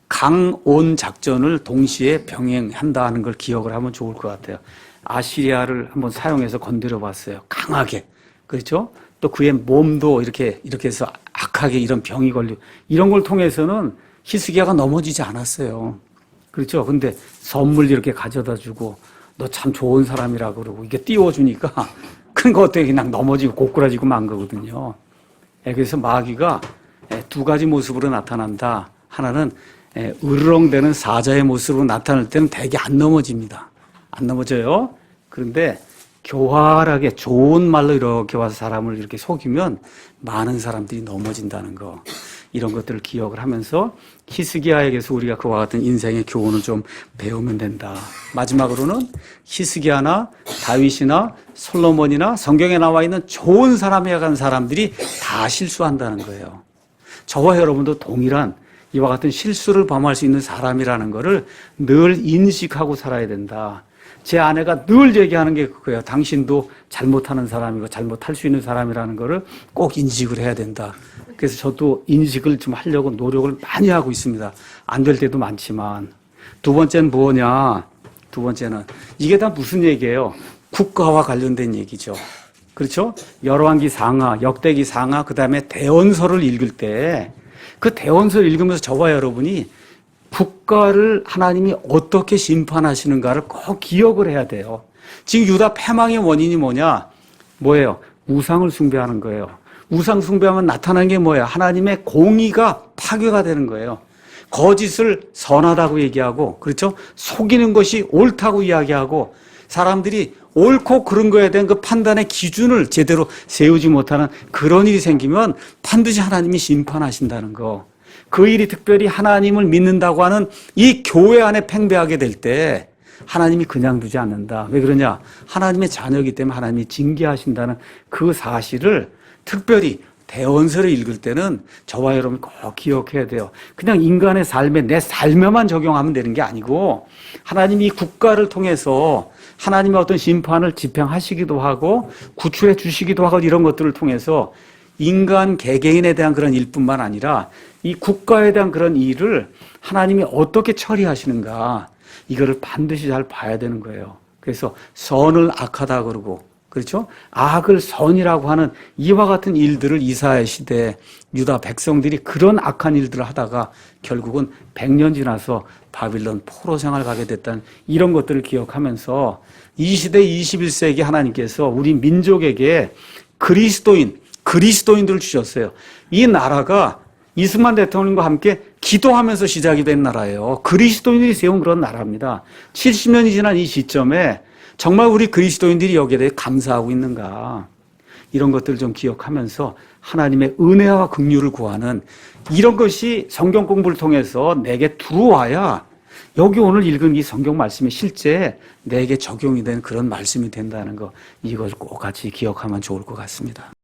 강온 작전을 동시에 병행한다는 걸 기억을 하면 좋을 것 같아요. 아시리아를 한번 사용해서 건드려 봤어요. 강하게. 그렇죠? 또 그의 몸도 이렇게 해서 악하게 이런 병이 걸리고 이런 걸 통해서는 히스기야가 넘어지지 않았어요. 그렇죠? 근데 선물 이렇게 가져다 주고 너 참 좋은 사람이라 그러고 이게 띄워주니까 큰 거 어떻게 그냥 넘어지고 고꾸라지고 만 거거든요. 그래서 마귀가 두 가지 모습으로 나타난다. 하나는 으르렁대는 사자의 모습으로 나타날 때는 대개 안 넘어집니다. 안 넘어져요. 그런데 교활하게 좋은 말로 이렇게 와서 사람을 이렇게 속이면 많은 사람들이 넘어진다는 거. 이런 것들을 기억을 하면서 히스기야에게서 우리가 그와 같은 인생의 교훈을 좀 배우면 된다. 마지막으로는 히스기야나 다윗이나 솔로몬이나 성경에 나와 있는 좋은 사람에 간 사람들이 다 실수한다는 거예요. 저와 여러분도 동일한 이와 같은 실수를 범할 수 있는 사람이라는 것을 늘 인식하고 살아야 된다. 제 아내가 늘 얘기하는 게 그거예요. 당신도 잘못하는 사람이고 잘못할 수 있는 사람이라는 것을 꼭 인식을 해야 된다. 그래서 저도 인식을 좀 하려고 노력을 많이 하고 있습니다. 안 될 때도 많지만. 두 번째는 뭐냐? 두 번째는 이게 다 무슨 얘기예요? 국가와 관련된 얘기죠. 그렇죠? 열왕기 상하, 역대기 상하, 그 다음에 대원서를 읽을 때 그 대원서를 읽으면서 저와 여러분이 국가를 하나님이 어떻게 심판하시는가를 꼭 기억을 해야 돼요. 지금 유다 패망의 원인이 뭐예요? 우상을 숭배하는 거예요. 우상 숭배하면 나타나는 게 뭐예요? 하나님의 공의가 파괴가 되는 거예요. 거짓을 선하다고 얘기하고, 그렇죠? 속이는 것이 옳다고 이야기하고, 사람들이 옳고 그른 거에 대한 그 판단의 기준을 제대로 세우지 못하는 그런 일이 생기면 반드시 하나님이 심판하신다는 거. 그 일이 특별히 하나님을 믿는다고 하는 이 교회 안에 팽배하게 될 때 하나님이 그냥 두지 않는다. 왜 그러냐? 하나님의 자녀이기 때문에 하나님이 징계하신다는 그 사실을 특별히 대원서를 읽을 때는 저와 여러분 꼭 기억해야 돼요. 그냥 인간의 삶에 내 삶에만 적용하면 되는 게 아니고 하나님이 국가를 통해서 하나님의 어떤 심판을 집행하시기도 하고 구출해 주시기도 하고 이런 것들을 통해서 인간 개개인에 대한 그런 일뿐만 아니라 이 국가에 대한 그런 일을 하나님이 어떻게 처리하시는가 이거를 반드시 잘 봐야 되는 거예요. 그래서 선을 악하다 그러고 그렇죠? 악을 선이라고 하는 이와 같은 일들을 이사야 시대에 유다 백성들이 그런 악한 일들을 하다가 결국은 100년 지나서 바빌론 포로 생활 가게 됐다는 이런 것들을 기억하면서 이 시대 21세기 하나님께서 우리 민족에게 그리스도인들을 주셨어요. 이 나라가 이승만 대통령과 함께 기도하면서 시작이 된 나라예요. 그리스도인들이 세운 그런 나라입니다. 70년이 지난 이 시점에 정말 우리 그리스도인들이 여기에 대해 감사하고 있는가. 이런 것들을 좀 기억하면서 하나님의 은혜와 긍휼을 구하는 이런 것이 성경 공부를 통해서 내게 들어와야 여기 오늘 읽은 이 성경 말씀이 실제 내게 적용이 된 그런 말씀이 된다는 거 이걸 꼭 같이 기억하면 좋을 것 같습니다.